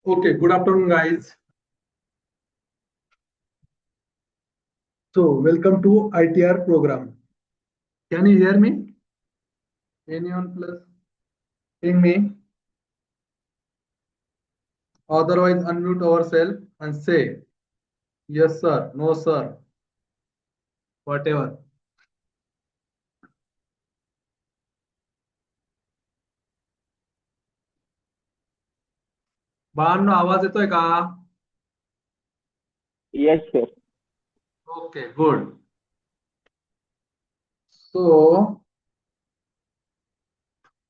Okay, good afternoon, guys. So, welcome to ITR program. Can you hear me? Anyone plus hearing me? Otherwise, unmute ourselves and say yes, sir, no, sir, whatever. बाळांनो, आवाज येतोय का? Yes, sir. Okay, good. So,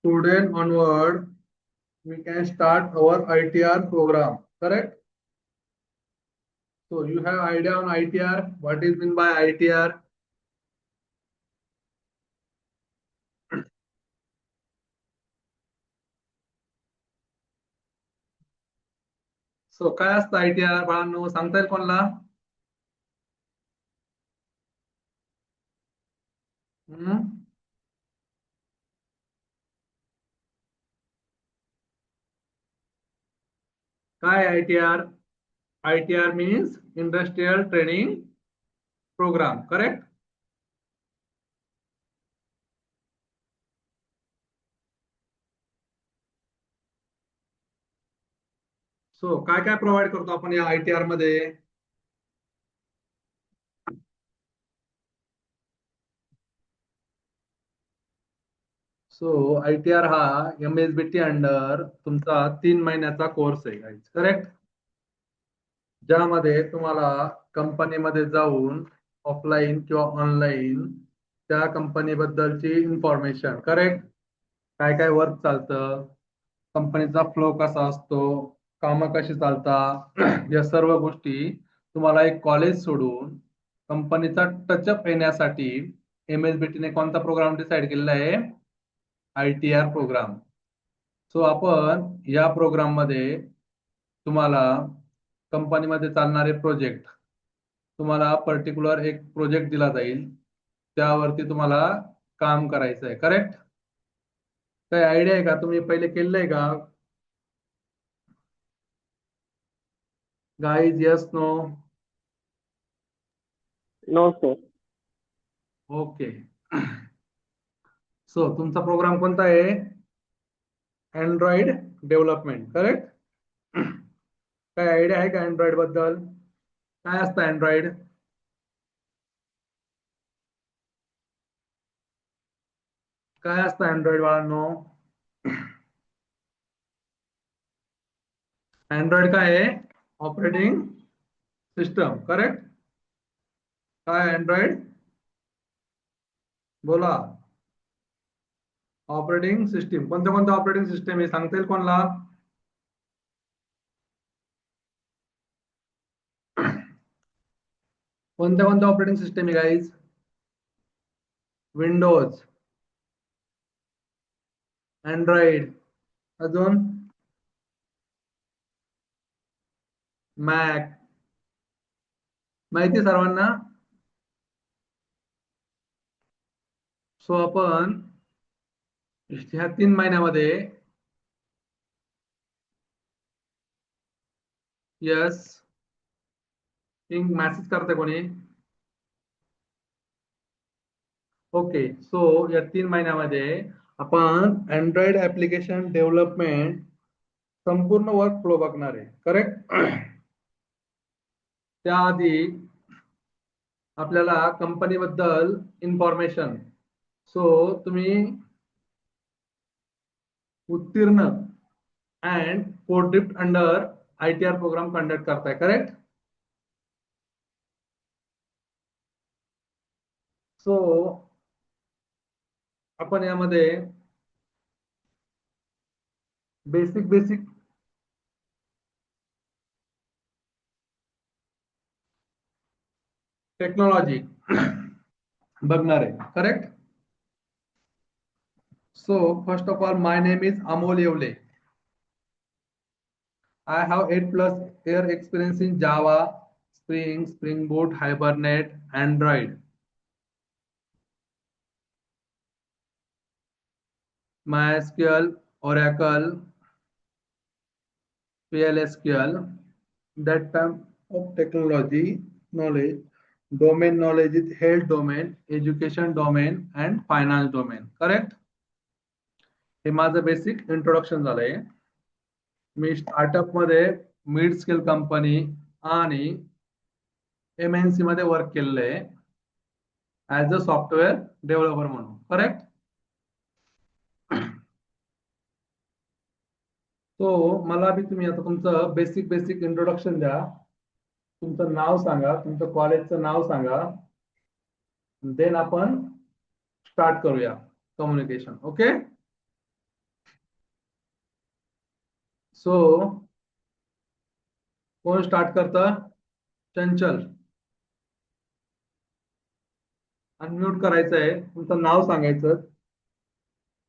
today onward, we can start our ITR program, correct? So, you have idea on ITR? What is meant by ITR? So, काय असतं ITR बाळांनो, सांगता येईल कोणाला? काय ITR? ITR means Industrial Training Program, correct? So, काय काय provide करतो आपण या ITR मध्ये? सो ITR हा MSBT अंडर तुमचा 3 महिन्याचा कोर्स आहे, करेक्ट? ज्यामध्ये तुम्हाला कंपनीमध्ये जाऊन ऑफलाईन किंवा ऑनलाईन त्या कंपनी बद्दलची इन्फॉर्मेशन, करेक्ट? काय काय वर्क चालतं, कंपनीचा फ्लो कसा असतो, कामं कशी चालतात, या सर्व गोष्टी तुम्हाला एक कॉलेज सोडून कंपनीचा टचअप येण्यासाठी MSBT ने कोणता प्रोग्राम डिसाईड केलेला आहे? ITR programme. सो आपण या प्रोग्राम मध्ये तुम्हाला कंपनीमध्ये चालणारे प्रोजेक्ट, तुम्हाला पर्टिक्युलर एक प्रोजेक्ट दिला जाईल, त्यावरती तुम्हाला काम करायचं आहे, करेक्ट? काही आयडिया आहे का? तुम्ही पहिले केलेलं आहे का? Guys, yes, no? No, sir. Okay. So तुमचा प्रोग्राम कोणता आहे? Android development, correct? काय आयडिया आहे का अँड्रॉइड बद्दल? काय असतं अँड्रॉइड? काय असतं अँड्रॉइड बाळांनो? अँड्रॉइड काय आहे? Operating system, correct? काय अँड्रॉइड? बोला. Operating system. कोणत्या कोणत्या ऑपरेटिंग सिस्टम आहे सांगता येईल कोणाला? कोणत्या कोणत्या ऑपरेटिंग सिस्टम आहे गाईज? विंडोज, अँड्रॉइड, अजून मॅक. माहिती आहे सर्वांना? सो आपण ह्या 3 महिन्यामध्ये यस पिंक मेसेज करते कोणी? ओके. सो या 3 महिन्यामध्ये आपण अँड्रॉइड ऍप्लिकेशन डेव्हलपमेंट संपूर्ण वर्क फ्लो बघणार आहे, करेक्ट? त्याआधी आपल्याला कंपनी बद्दल इन्फॉर्मेशन. सो तुम्ही उत्तीर्ण and code under ITR program conduct करताय, करेक्ट? सो आपण यामध्ये बेसिक बेसिक टेक्नॉलॉजी बघणार आहे, correct? So first of all my name is Amol Yewale. I have 8+ year experience in Java, Spring, Spring Boot, Hibernate, Android. MySQL, Oracle, PLSQL. That time of technology knowledge, domain knowledge is health domain, education domain, and finance domain. Correct? हे माझं basic introduction झालंय. मी startup मध्ये mid scale company आणि MNC मध्ये work केलेलं आहे as a software developer म्हणून, correct? तो मला बी तुम्ही आता तुमचं बेसिक बेसिक इंट्रोडक्शन द्या. तुमचं नाव सांगा, तुमचं कॉलेजचं नाव सांगा, देन आपण स्टार्ट करूया कम्युनिकेशन. ओके? सो कोण स्टार्ट करतं? चंचल. अनम्यूट करायचं आहे, तुमचं नाव सांगायचं,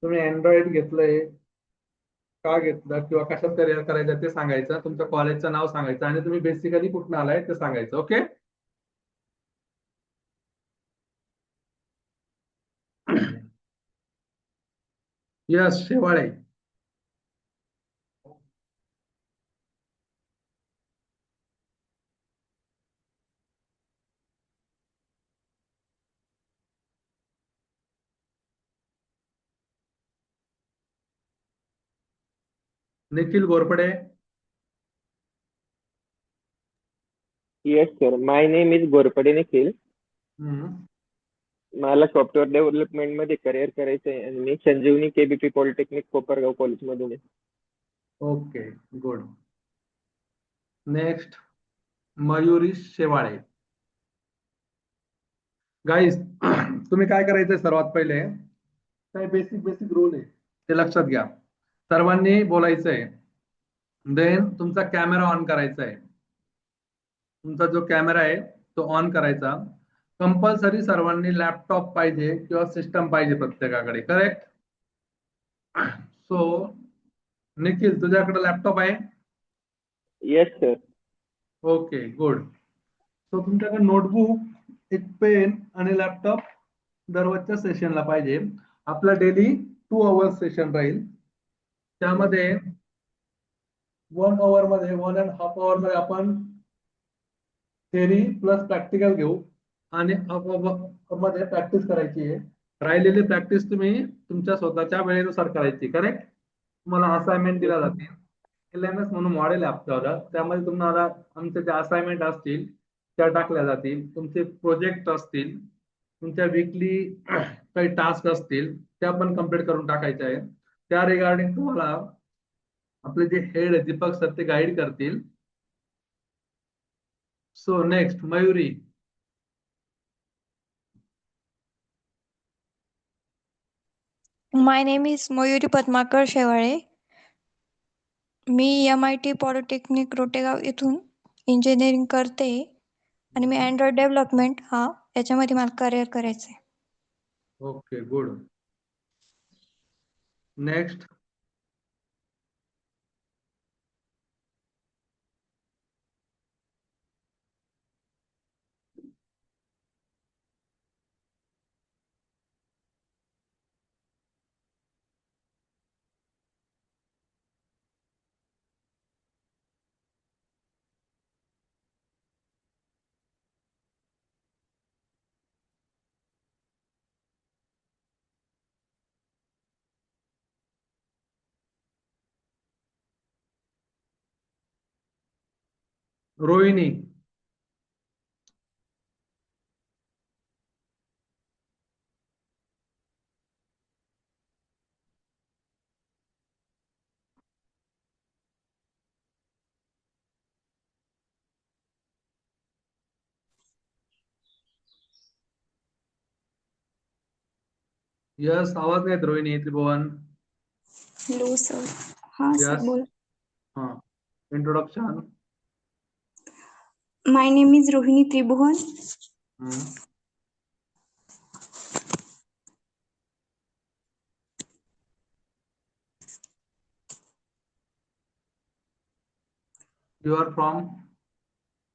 तुम्ही अँड्रॉइड घेतलंय का घेतलं किंवा कशात करिअर करायचं ते सांगायचं, तुमच्या कॉलेजचं नाव सांगायचं आणि तुम्ही बेसिकली कुठून आलाय ते सांगायचं. Okay? Yes Shewale. Nikhil Ghorpade. Yes, sir. My name is Gorpade Nikhil. हम्म. मला सॉफ्टवेअर डेव्हलपमेंट मध्ये करिअर करायचं आहे आणि मी संजीवनी KBP पॉलिटेक्निक कोपरगाव कॉलेजमधून आहे. Okay, good. Next Mayuri Shewale. Guys तुम्ही काय करायचंय सर्वात पहिले, काय बेसिक बेसिक रूल आहे ते लक्षात घ्या. सर्वांनी बोलायचंय, देन तुमचा कॅमेरा ऑन करायचा आहे. तुमचा जो कॅमेरा आहे तो ऑन करायचा. कंपल्सरी सर्वांनी लॅपटॉप पाहिजे किंवा सिस्टम पाहिजे प्रत्येकाकडे, करेक्ट? सो निखिल तुझ्याकडे लॅपटॉप आहे? Yes, sir. Okay, good. So तुमच्याकडे नोटबुक, एक पेन आणि लॅपटॉप दररोजच्या सेशनला पाहिजे. आपला डेली 2 hours सेशन राहील. त्यामध्ये 1 hour मध्ये 1.5 hour मध्ये आपण थेरी प्लस प्रॅक्टिकल घेऊ आणि मध्ये प्रॅक्टिस करायची आहे. राहिलेली प्रॅक्टिस तुम्ही तुमच्या स्वतःच्या वेळेनुसार करायची, करेक्ट? तुम्हाला असाइनमेंट दिला जातील. LMS म्हणून मॉडेल आहे आपल्याला, त्यामध्ये तुम्हाला आमच्या ज्या असाइनमेंट असतील त्या टाकल्या जातील, तुमचे प्रोजेक्ट असतील, तुमच्या विकली काही टास्क असतील त्या पण कम्प्लीट करून टाकायच्या आहे. त्या रिगार्डिंग तुम्हाला आपले जे हेड आहे दीपक सर ते गाईड करतील. So next Mayuri. My name is Mayuri Padmakar Shewale. Me MIT polytechnic Rotegaon इथून इंजिनिअरिंग करते आणि मी अँड्रॉइड डेव्हलपमेंट याच्यामध्ये मला करिअर करायचं आहे. Okay good. Next Rohini. Yes, आवाज नाही येत रोहिणी त्रिभुवन. Hello sir. हां सर यस. बोल. हा, introduction. My name is Rohini Tribhuvan. You are from,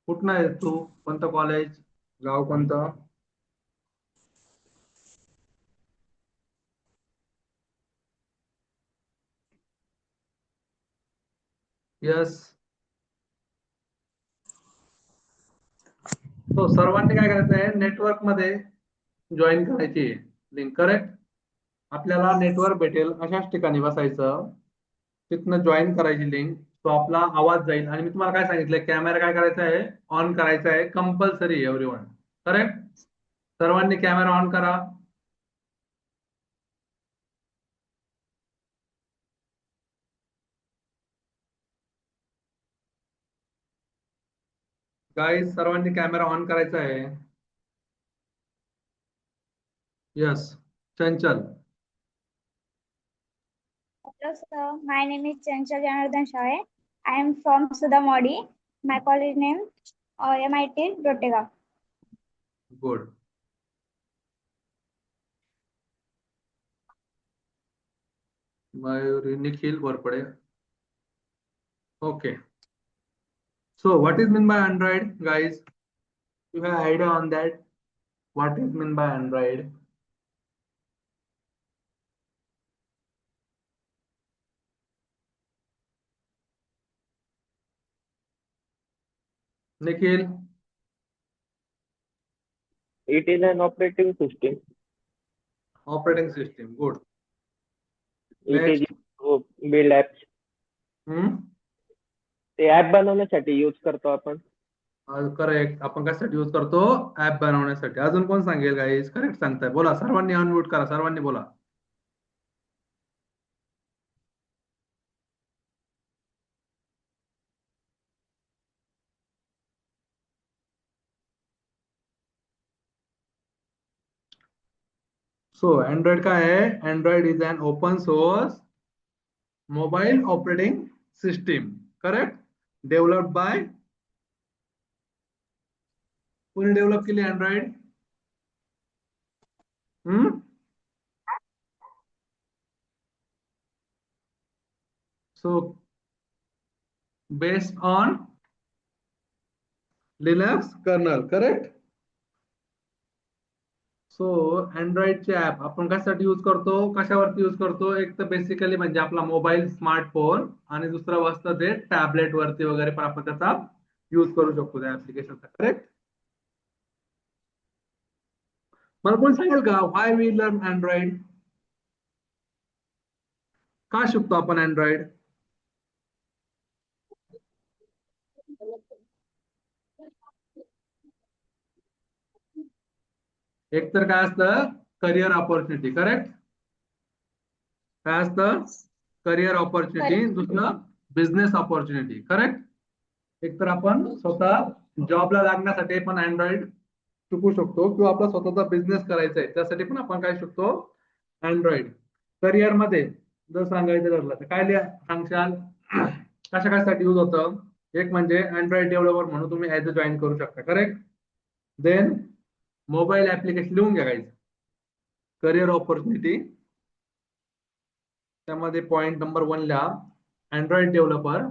कुठं आहे तू, कोणतं कॉलेज, गाव कोणतं? यस. तो सर्वांनी काय करायचं आहे, नेटवर्क मध्ये जॉईन करायची लिंक. करेक्ट. आपल्याला नेटवर्क भेटेल अशाच ठिकाणी बसायचं, तिथनं जॉईन करायची लिंक. तो आपला आवाज जाईल आणि मी तुम्हाला काय सांगितलंय, कॅमेरा काय करायचा आहे, ऑन करायचा आहे, कंपल्सरी एव्हरीवन. करेक्ट. सर्वांनी कॅमेरा ऑन करा. गाईज सर्वांनी कॅमेरा ऑन करायचा आहे. Yes. Chanchal. Hello sir, my name is Chanchal Janardhan Shah. I am from Sudamodi. My college name MIT Rotega. Good. Mayuri, Nikhil Warpade. Okay. So what is meant by Android, guys? You have idea on that? What is meant by Android? Nikhil. It is an operating system. Operating system. Good. It is Next. to build apps. ते app बनवण्यासाठी use करतो आपण. Correct. आपण कशासाठी use करतो, app बनवण्यासाठी. अजून कोण सांगेल गाईज? करेक्ट सांगताय, बोला. सर्वांनी अनम्यूट करा, सर्वांनी बोला. सो एंड्रॉइड काय आहे, Android is an open source mobile operating system. Correct. Developed by, कोणी डेव्हलप केली Android? So based on Linux kernel. Correct. So अँड्रॉइडचे ऍप आपण कशासाठी यूज करतो, कशावरती यूज करतो? एक तर बेसिकली म्हणजे आपला मोबाईल, स्मार्टफोन, आणि दुसरं असतं ते टॅबलेट वरती वगैरे पण आपण त्याचा यूज करू शकतो त्या ऍप्लिकेशनचा. करेक्ट. मला कोण सांगेल का, व्हाय वी लर्न अँड्रॉइड? का शिकतो आपण अँड्रॉइड? एक तर काय असतं करिअर ऑपॉर्च्युनिटी, करेक्ट? काय असतं करिअर ऑपॉर्च्युनिटी, दुसरं बिझनेस ऑपॉर्च्युनिटी, करेक्ट? एक तर आपण स्वतः जॉबला लागण्यासाठी पण अँड्रॉइड शिकू शकतो किंवा आपला स्वतःचा बिझनेस करायचा आहे त्यासाठी पण आपण काय शिकतो अँड्रॉइड. करिअर मध्ये जर सांगायचं ठरलं तर काय सांगशाल कशा कशासाठी यूज होतं? एक म्हणजे अँड्रॉइड डेव्हलपर म्हणून तुम्ही ऍज अ जॉईन करू शकता, करेक्ट? देन मोबाईल ऍप्लिकेशन लिहून घ्या guys. करिअर ऑपॉर्च्युनिटी त्यामध्ये पॉइंट नंबर 1 ला अँड्रॉइड डेव्हलपर.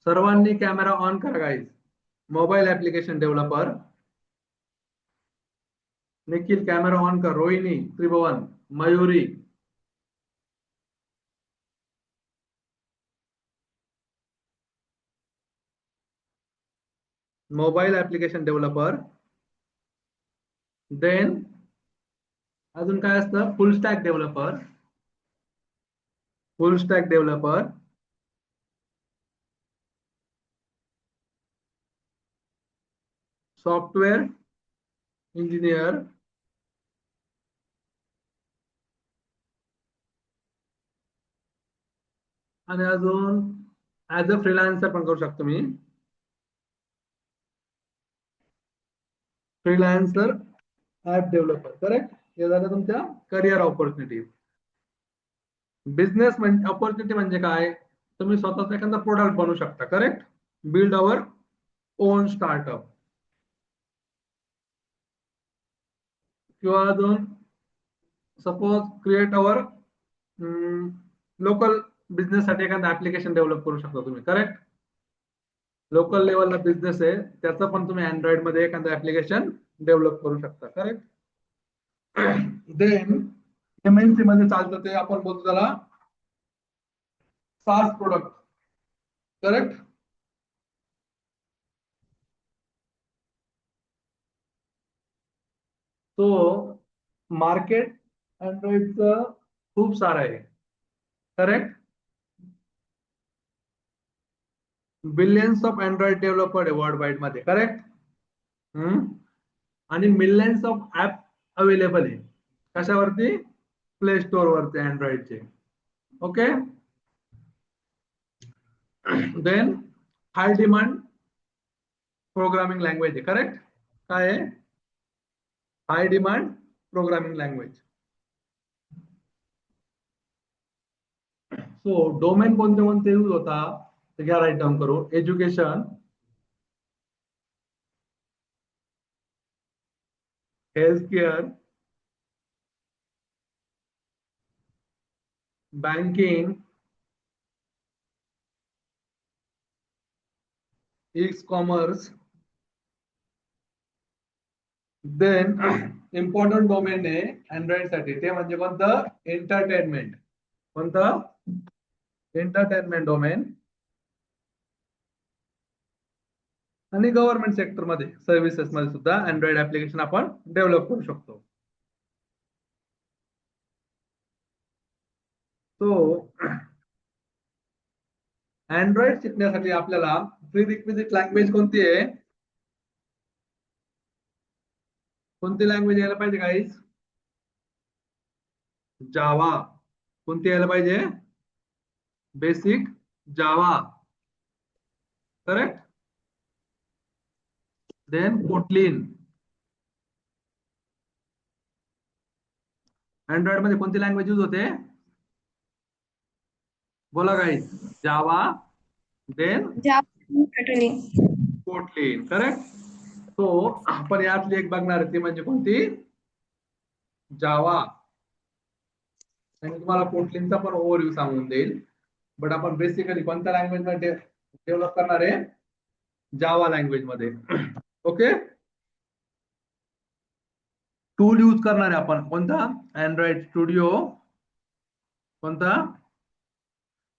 सर्वांनी कॅमेरा ऑन करा guys. Mobile application developer Nikhil camera on कर. Rohini, Tribhuvan, Mayuri, mobile application developer. Then अजून काय असतं full stack developer. Full stack developer, software engineer, आणि अजून ऍज अ फ्रीलान्सर पण करू शकतो मी. Freelancer app developer, correct? हे झालं तुमच्या करिअर ऑपॉर्च्युनिटी. बिझनेस म्हणजे ऑपॉर्च्युनिटी म्हणजे काय? तुम्ही स्वतःचा एखादा प्रोडक्ट बनवू शकता, correct? Build our own startup. किंवा अजून suppose create our local business साठी एखादं ऍप्लिकेशन डेव्हलप करू शकता तुम्ही, करेक्ट? लोकल लेवलला बिझनेस आहे त्याचा पण तुम्ही अँड्रॉइड मध्ये एखादं ऍप्लिकेशन डेव्हलप करू शकता, करेक्ट? देन एमएनसी मध्ये चालतं ते आपण बोलतो त्याला सास प्रोडक्ट, करेक्ट? तो मार्केट अँड्रॉइडचं खूप सारं आहे, correct? Billions of Android developer आहे वर्ल्ड वाईड मध्ये, करेक्ट? आणि मिलियन्स ऑफ ऍप अवेलेबल आहे कशावरती? प्ले स्टोर वरती अँड्रॉइडचे, okay? Then high demand programming language आहे, करेक्ट? काय आहे? High demand programming language. So domain कोणते कोणते यूज होता ते घ्या राईट डाऊन करू. Education, health care, banking, e commerce. Then important domain आहे अँड्रॉइड साठी ते म्हणजे कोणतं? एंटरटेनमेंट. कोणतं? Entertainment domain. आणि गव्हर्नमेंट सेक्टर मध्ये सर्व्हिसेस मध्ये सुद्धा अँड्रॉइड ऍप्लिकेशन आपण डेव्हलप करू शकतो. तो अँड्रॉइड शिकण्यासाठी आपल्याला प्रीरिक्विजिट लँग्वेज कोणती आहे? कोणती लँग्वेज यायला पाहिजे गाईज? जावा. कोणती यायला पाहिजे? Basic Java, correct? Then Kotlin. Android मध्ये कोणती लँग्वेज यूज होते? बोला guys. Java, then Kotlin, correct? तो आपण यातली एक बघणार ती म्हणजे कोणती? जावा. आणि तुम्हाला कोटलिनचा पण ओव्हरव्ह्यू सांगून देईल. बट आपण बेसिकली कोणत्या लँग्वेज मध्ये डेव्हलप करणार आहे? जावा लँग्वेज मध्ये, ओके? टूल यूज करणार आहे आपण कोणता? Android studio. कोणता?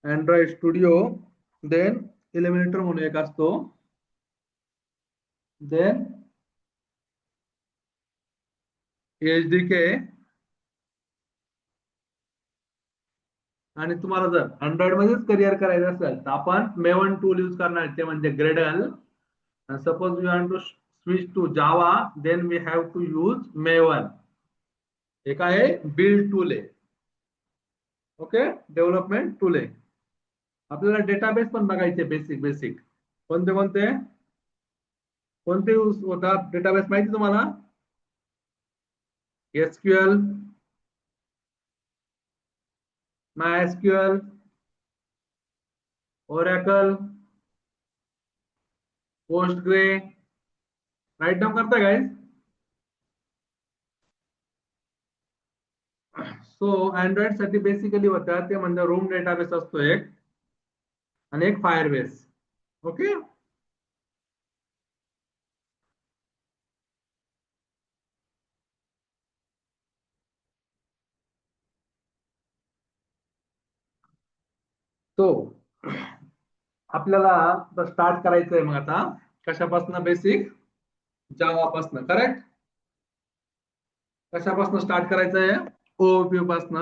Android studio. देन इलिमिनेटर म्हणून एक असतो. Then HDK. आणि तुम्हाला जर अँड्रॉइड मध्येच करिअर करायचं असेल तर आपण मेवन टूल यूज करणार ते म्हणजे Gradle. Suppose you want to switch to Java, then we have to use Maven. एक आहे बिल्ड टूल आहे. ओके, डेव्हलपमेंट टूल आहे. आपल्याला डेटाबेस पण बघायचे बेसिक. कोणते यूज होतात डेटाबेस माहिती तुम्हाला? SQL, MySQL, Oracle, Postgre. Write down करता गाइस? सो अँड्रॉइड साठी बेसिकली होतं ते म्हणजे रूम डेटाबेस असतो एक आणि एक फायरबेस. ओके, तो आपल्याला स्टार्ट करायचंय. मग आता कशापासून? बेसिक जावापासून. करेक्ट. कशापासून स्टार्ट करायचंय? ओओपी पासून,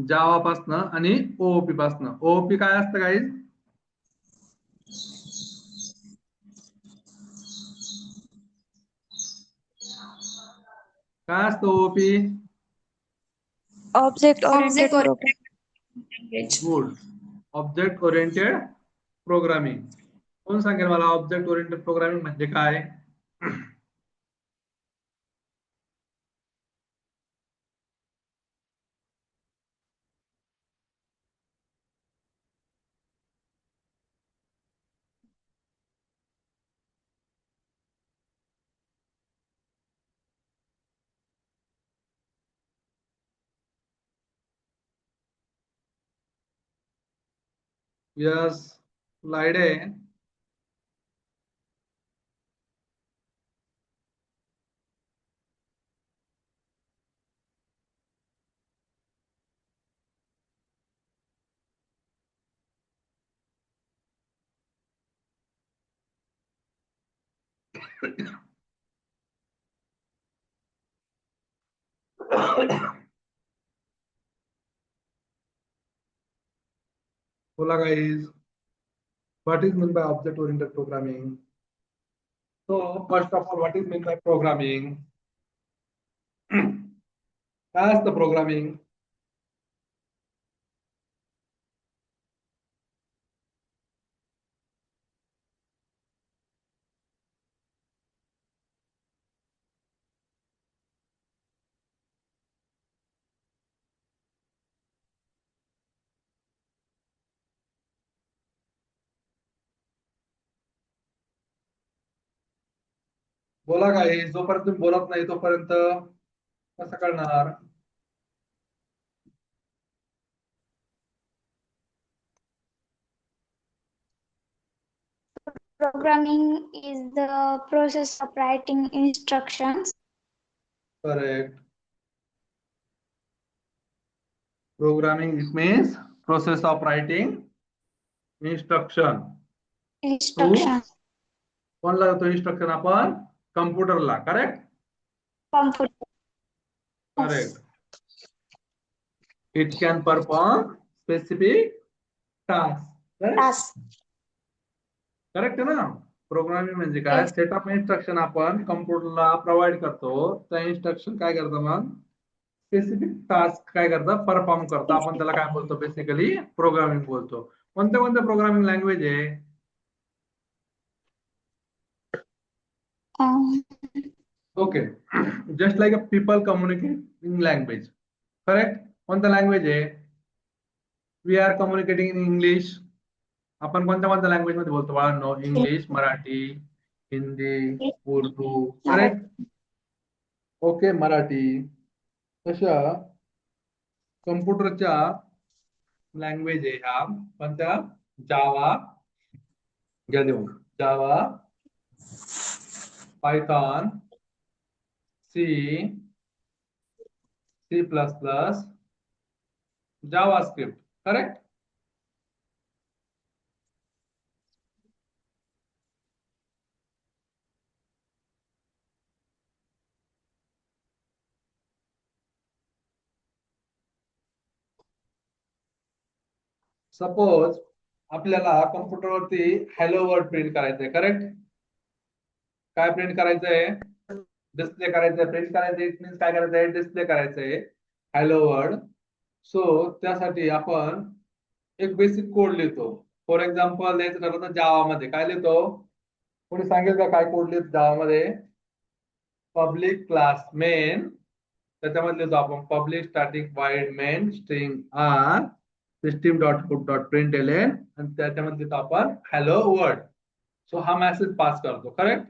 जावापासून आणि ओओपी पासून. ओओपी काय असतं गाईज? काय असतं OOP? Object oriented good. Object oriented programming. कोण सांगेल मला ऑब्जेक्ट ओरिएंटेड प्रोग्रामिंग म्हणजे काय? यस, स्लाइड आहे. बोला guys, what is meant by object oriented programming? So first of all, what is meant by programming? काय असतं प्रोग्रामिंग? बोला काय, जोपर्यंत तुम्ही बोलत नाही तोपर्यंत कसं कळणार? Programming is the process of writing instructions. Correct. Programming, it means process of writing instruction. कोणला देतो instruction आपण? कम्प्युटरला. Correct. Computer. Correct. It can perform specific tasks. Task. Correct आहे ना? प्रोग्रामिंग म्हणजे काय? Yes. सेट ऑफ इन्स्ट्रक्शन आपण कम्प्युटरला provide करतो. त्या इन्स्ट्रक्शन काय करतं मग? स्पेसिफिक टास्क काय करतं? परफॉर्म करतं. आपण त्याला काय बोलतो? बेसिकली प्रोग्रामिंग बोलतो. कोणत्या प्रोग्रामिंग लँग्वेज आहे? Okay, just like a people communicating language. Correct. कोणतं लँग्वेज आहे? We are communicating in English. आपण कोणत्या लँग्वेज मध्ये बोलतो बाळांनो? English, Marathi, Hindi, Urdu. Correct. Okay, Marathi. तशा कम्प्युटरच्या लँग्वेज आहे ह्या कोणत्या? जावा. घ्या देऊन. Java, Python, C, C++, JavaScript. Correct. Suppose आपल्याला कम्प्युटरवरती हॅलो वर्ड प्रिंट करायचंय. करेक्ट. काय प्रिंट करायचंय? डिस्प्ले करायचंय. प्रिंट करायचंय इट मीन्स काय करायचंय? डिस्प्ले करायचंय हॅलो वर्ल्ड. सो त्यासाठी आपण एक बेसिक कोड लिहितो. फॉर एक्झाम्पल द्यायचं ठरलं तर जावा मध्ये काय लिहितो? कोणी सांगेल का काय कोड लिहितो जावा मध्ये? पब्लिक क्लास मेन, त्याच्यामध्ये लिहितो आपण public static void main string R system dot out dot println आणि त्याच्यामध्ये लिहितो आपण हॅलो वर्ल्ड. सो हा मेसेज पास करतो. करेक्ट.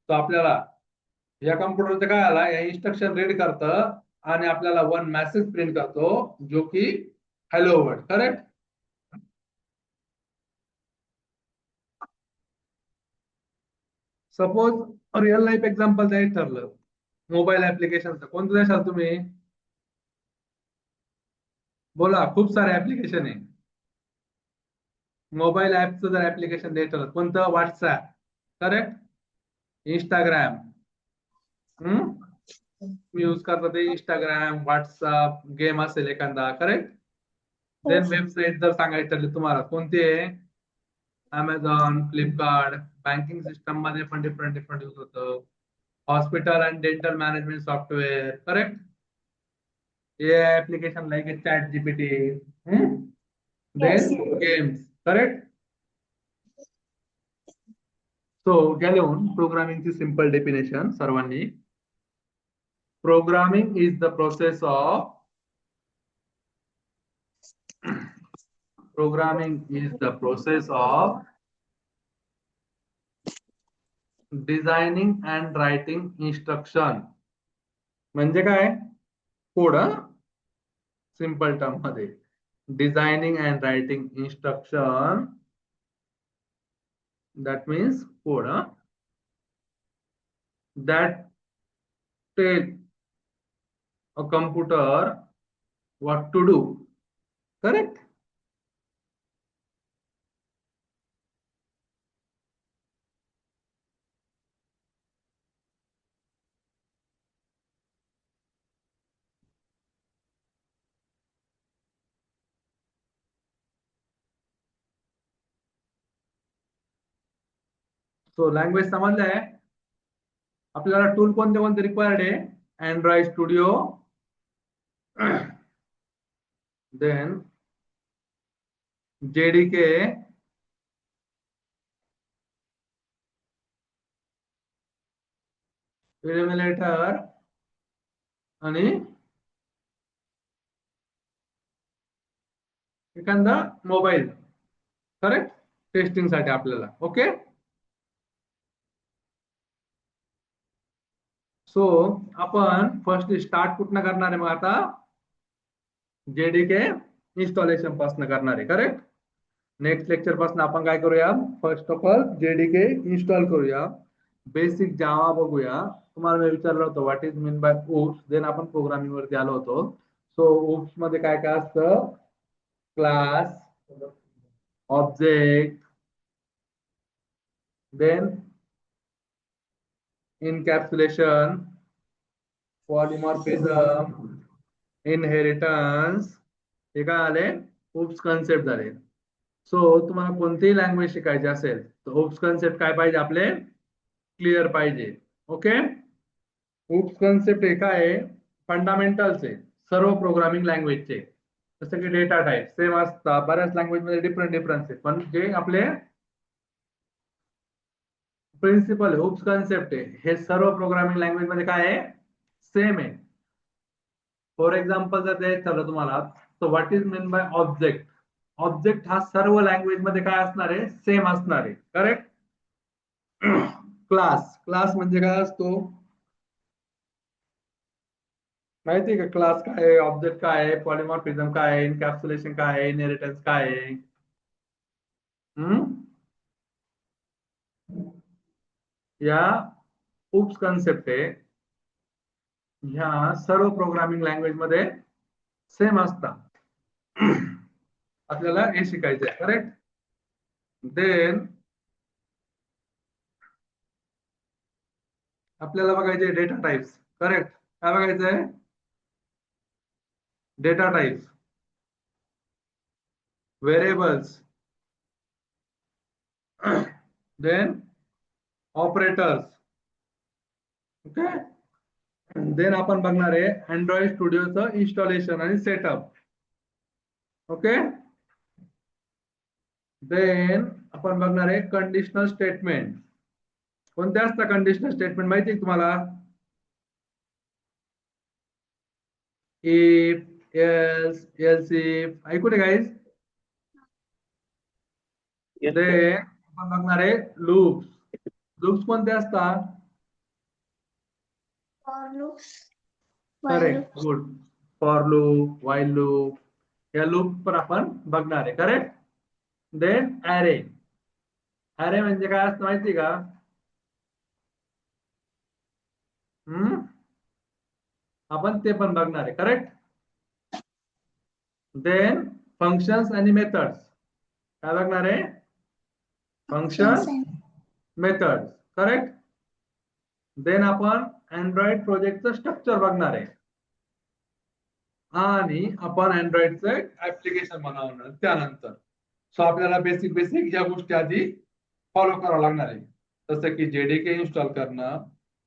तो आपल्याला या कम्प्युटरचं काय आला, या इन्स्ट्रक्शन रीड करतं आणि आपल्याला वन मेसेज प्रिंट करतो जो की hello world. Correct. Suppose real life example द्यायचं ठरलं मोबाईल ऍप्लिकेशनचं, कोणतं देशाल तुम्ही? बोला. खूप सारे ऍप्लिकेशन आहे. मोबाईल ऍपचं जर ऍप्लिकेशन द्यायचं ठरलं कोणतं? व्हॉट्सअप. करेक्ट. इंस्टाग्राम. यूज करता ते इंस्टाग्राम, व्हॉट्सअप, गेम असेल एखादा. करेक्ट. देन वेबसाईट जर सांगायचं ठरली तुम्हाला कोणती आहे? Amazon, Flipkart. बँकिंग सिस्टम मध्ये पण डिफरंट यूज होतं. Hospital and dental management software. Correct. AI application like a chat GPT. Yes. Then games. Correct. So घ्या लिहून प्रोग्रामिंग ची सिंपल डेफिनेशन सर्वांनी. Programming is the process of designing and writing instruction. म्हणजे काय? Code. Simple term मध्ये designing and writing instruction, that means code that tell a computer what to do. Correct. So language समजलंय. आपल्याला tool कोणते कोणते required आहे? Android studio, then JDK, emulator आणि एखादा मोबाईल. करेक्ट. टेस्टिंग साठी आपल्याला. ओके. सो आपण फर्स्ट स्टार्ट कुठनं करणार आहे? मग आता JDK इन्स्टॉलेशन पासून करणार आहे. करेक्ट. नेक्स्ट लेक्चर पासून आपण काय करूया? First of all JDK install करूया. बेसिक जावा बघूया. तुम्हाला मी विचारलं होतं what is mean by OOPs. Then आपण प्रोग्रामिंग वरती आलो होतो. सो ओप्स मध्ये काय काय असतं? Class, object, then encapsulation, polymorphism, inheritance. हे काय आले? ओप्स कन्सेप्ट झाले. सो तुम्हाला कोणतीही लँग्वेज शिकायची असेल तर ओप्स कन्सेप्ट काय पाहिजे? आपले क्लिअर पाहिजे. ओके. ओप्स कन्सेप्ट हे काय आहे? फंडामेंटल्स आहे सर्व प्रोग्रामिंग लँग्वेजचे. जसं की डेटा टाईप सेम असतात बऱ्याच लँग्वेज मध्ये, डिफरन्स आहे, पण जे आपले प्रिन्सिपल आहे, ओप्स कन्सेप्ट आहे, हे सर्व प्रोग्रामिंग लँग्वेज मध्ये काय आहे? सेम आहे. फॉर एक्झाम्पल जर द्यायचं ठरलं तुम्हाला तर what is mean by object. Object हा सर्व लँग्वेज मध्ये काय असणार आहे? सेम असणार आहे. करेक्ट. क्लास म्हणजे काय असतो? माहिती आहे का? क्लास काय आहे, ऑब्जेक्ट काय आहे, पॉलिमॉर्फिझम काय आहे, इनकॅप्सुलेशन काय आहे, इनहेरिटन्स काय आहे? या ओप्स कन्सेप्ट आहे, ह्या सर्व प्रोग्रामिंग लँग्वेज मध्ये सेम असतात. आपल्याला हे शिकायचं आहे. करेक्ट. देन आपल्याला बघायचे डेटा टाइप्स. करेक्ट. काय बघायचंय? Data types, variables, then operators, okay. Then आपण बघणार आहे अँड्रॉइड स्टुडिओचं इन्स्टॉलेशन आणि सेटअप. ओके. देन आपण बघणार आहे कंडिशनल स्टेटमेंट. कोणते असतं कंडिशनल स्टेटमेंट माहिती आहे तुम्हाला? If, else, else if. ऐकू नये गाईज. Yes, sir. देन आपण बघणार आहे लूप्स. लूप्स कोणते असतात? For loops. Correct, good. For loop, while loop, या लूप पण आपण बघणार आहे. करेक्ट. Then array. ॲरे म्हणजे काय असतं माहिती का? आपण ते पण बघणार आहे. करेक्ट. देन फंक्शन्स आणि मेथड्स. काय बघणार आहे? Function, methods. करेक्ट. देन आपण अँड्रॉइड प्रोजेक्टचं स्ट्रक्चर बघणार आहे आणि आपण अँड्रॉइडचं ऍप्लिकेशन बनवणार त्यानंतर. सो आपल्याला बेसिक या गोष्टी आधी फॉलो करावं लागणार आहे. जसं की जेडीके इन्स्टॉल करणं,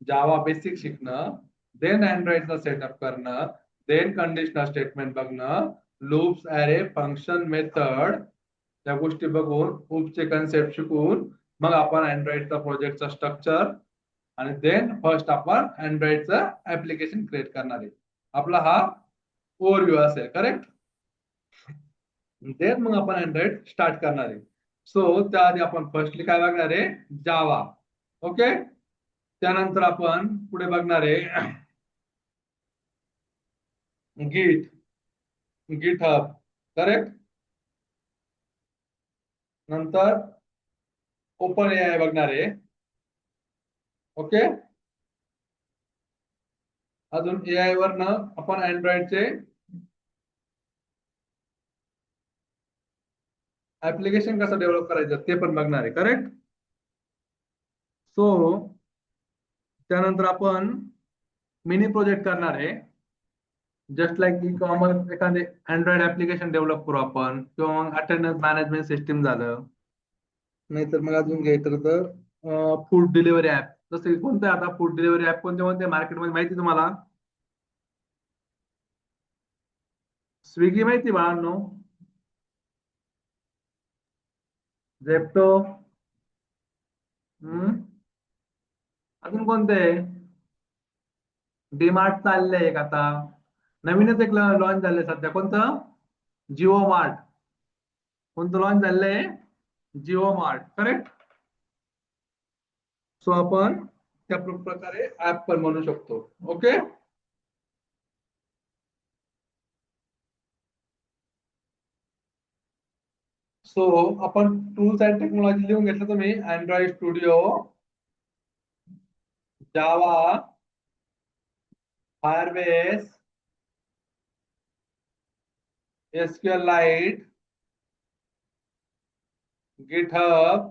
जावा बेसिक शिकणं, देन अँड्रॉइडचा सेटअप करणं, देन कंडिशनल स्टेटमेंट बघणं, लूप्स, ॲरे, फंक्शन, मेथड या गोष्टी बघून लूपचे कन्सेप्ट शिकून मग आपण अँड्रॉइडचा प्रोजेक्टचा स्ट्रक्चर आणि देन फर्स्ट आपण अँड्रॉइडचं ऍप्लिकेशन क्रिएट करणार आहे. आपला हा ओव्हरव्ह्यू असेल. करेक्ट. देन मग आपण अँड्रॉइड स्टार्ट करणार आहे. सो त्याआधी आपण फर्स्टली काय बघणार आहे? जावा. ओके. त्यानंतर आपण पुढे बघणार आहे गिटहब. करेक्ट. नंतर ओपन एआय बघणार आहे. ओके. अजून एआय वरनं आपण अँड्रॉइडचे ऍप्लिकेशन कसं डेव्हलप करायचं ते पण बघणार आहे. करेक्ट. सो त्यानंतर आपण मिनी प्रोजेक्ट करणार आहे. जस्ट लाईक ई कॉमर्स एखादे अँड्रॉइड ऍप्लिकेशन डेव्हलप करू आपण, किंवा मग अटेंडन्स मॅनेजमेंट सिस्टीम झालं, नाहीतर मग अजून घ्यायचं तर फूड डिलिव्हरी ऍप. जसं की कोणतं आता फूड डिलिव्हरी ऍप कोणते मार्केटमध्ये माहिती तुम्हाला? स्विगी माहिती बाळांनो, झेप्टो. अजून कोणते? डीमार्ट चाललंय एक आता नवीनच एक लॉन्च झालंय सध्या. कोणतं? जिओ मार्ट. कोणतं लॉन्च झालंय? जिओ मार्ट. करेक्ट. सो आपण त्या प्रकारे ऍप पण बनवू शकतो. ओके. सो आपण टूल्स अँड टेक्नॉलॉजी लिहून घेतलं तुम्ही. Android studio, Java, Firebase, SQLite, GitHub,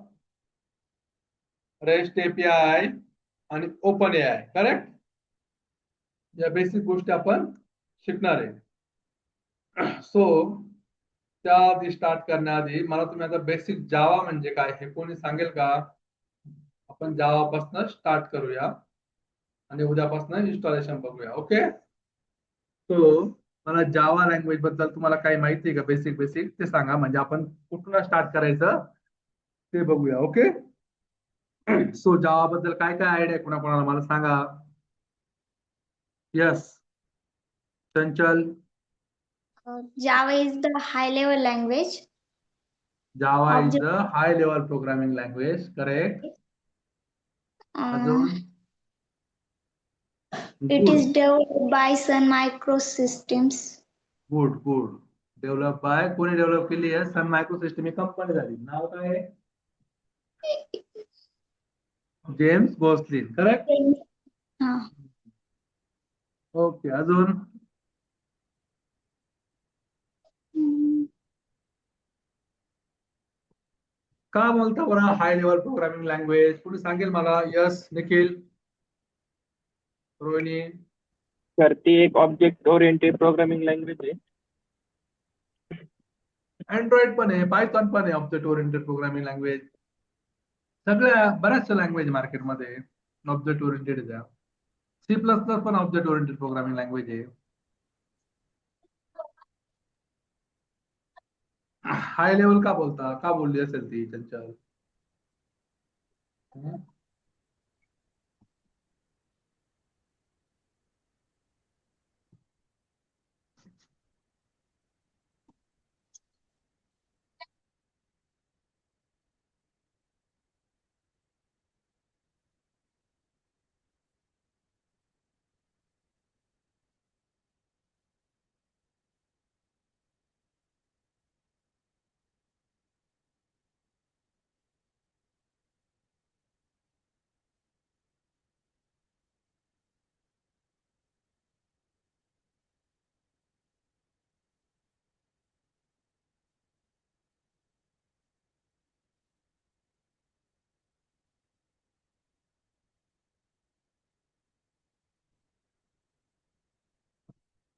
rest API आणि ओपन एआय. करेक्ट. या बेसिक गोष्टी आपण शिकणार आहे. सो त्याआधी स्टार्ट करण्याआधी मला तुम्ही आता बेसिक जावा म्हणजे काय हे कोणी सांगेल का? आपण जावापासून स्टार्ट करूया आणि उद्यापासून इन्स्टॉलेशन बघूया. ओके. सो मला जावा लँग्वेज बद्दल तुम्हाला काही माहिती आहे का? बेसिक ते सांगा, म्हणजे आपण कुठून स्टार्ट करायचं ते बघूया. ओके. सो जावा बद्दल काय काय आयडिया कोणाकोणाला मला सांगा. Yes, Chanchal. Java is the high level language. Java is the high level programming language. Correct. अजून? It is developed by Sun Microsystems. Good. Develop by कोणी डेव्हलप केली आहे? सन मायक्रोसिस्टम ही कंपनी झाली. नाव काय आहे? जेम्स गोस्लिन. करेक्ट. ओके. अजून? का बोलता बरं हाय लेवल प्रोग्रामिंग लँग्वेज? कोणी सांगेल मला? यस, निखिल, रोहिणी. सर ती एक ऑब्जेक्ट ओरिएंटेड प्रोग्रामिंग लँग्वेज आहे. अँड्रॉइड पण आहे, पायथॉन पण आहे ऑब्जेक्ट ओरिएंटेड प्रोग्रामिंग लँग्वेज. सगळ्या बऱ्याचशा लँग्वेज मार्केटमध्ये ऑब्जेक्ट ओरिएंटेड आहे. C++ पण ऑब्जेक्ट ओरिएंटेड प्रोग्रामिंग लँग्वेज आहे. हाय लेवल का बोलता, का बोलली असेल ती चंचल? हम्म?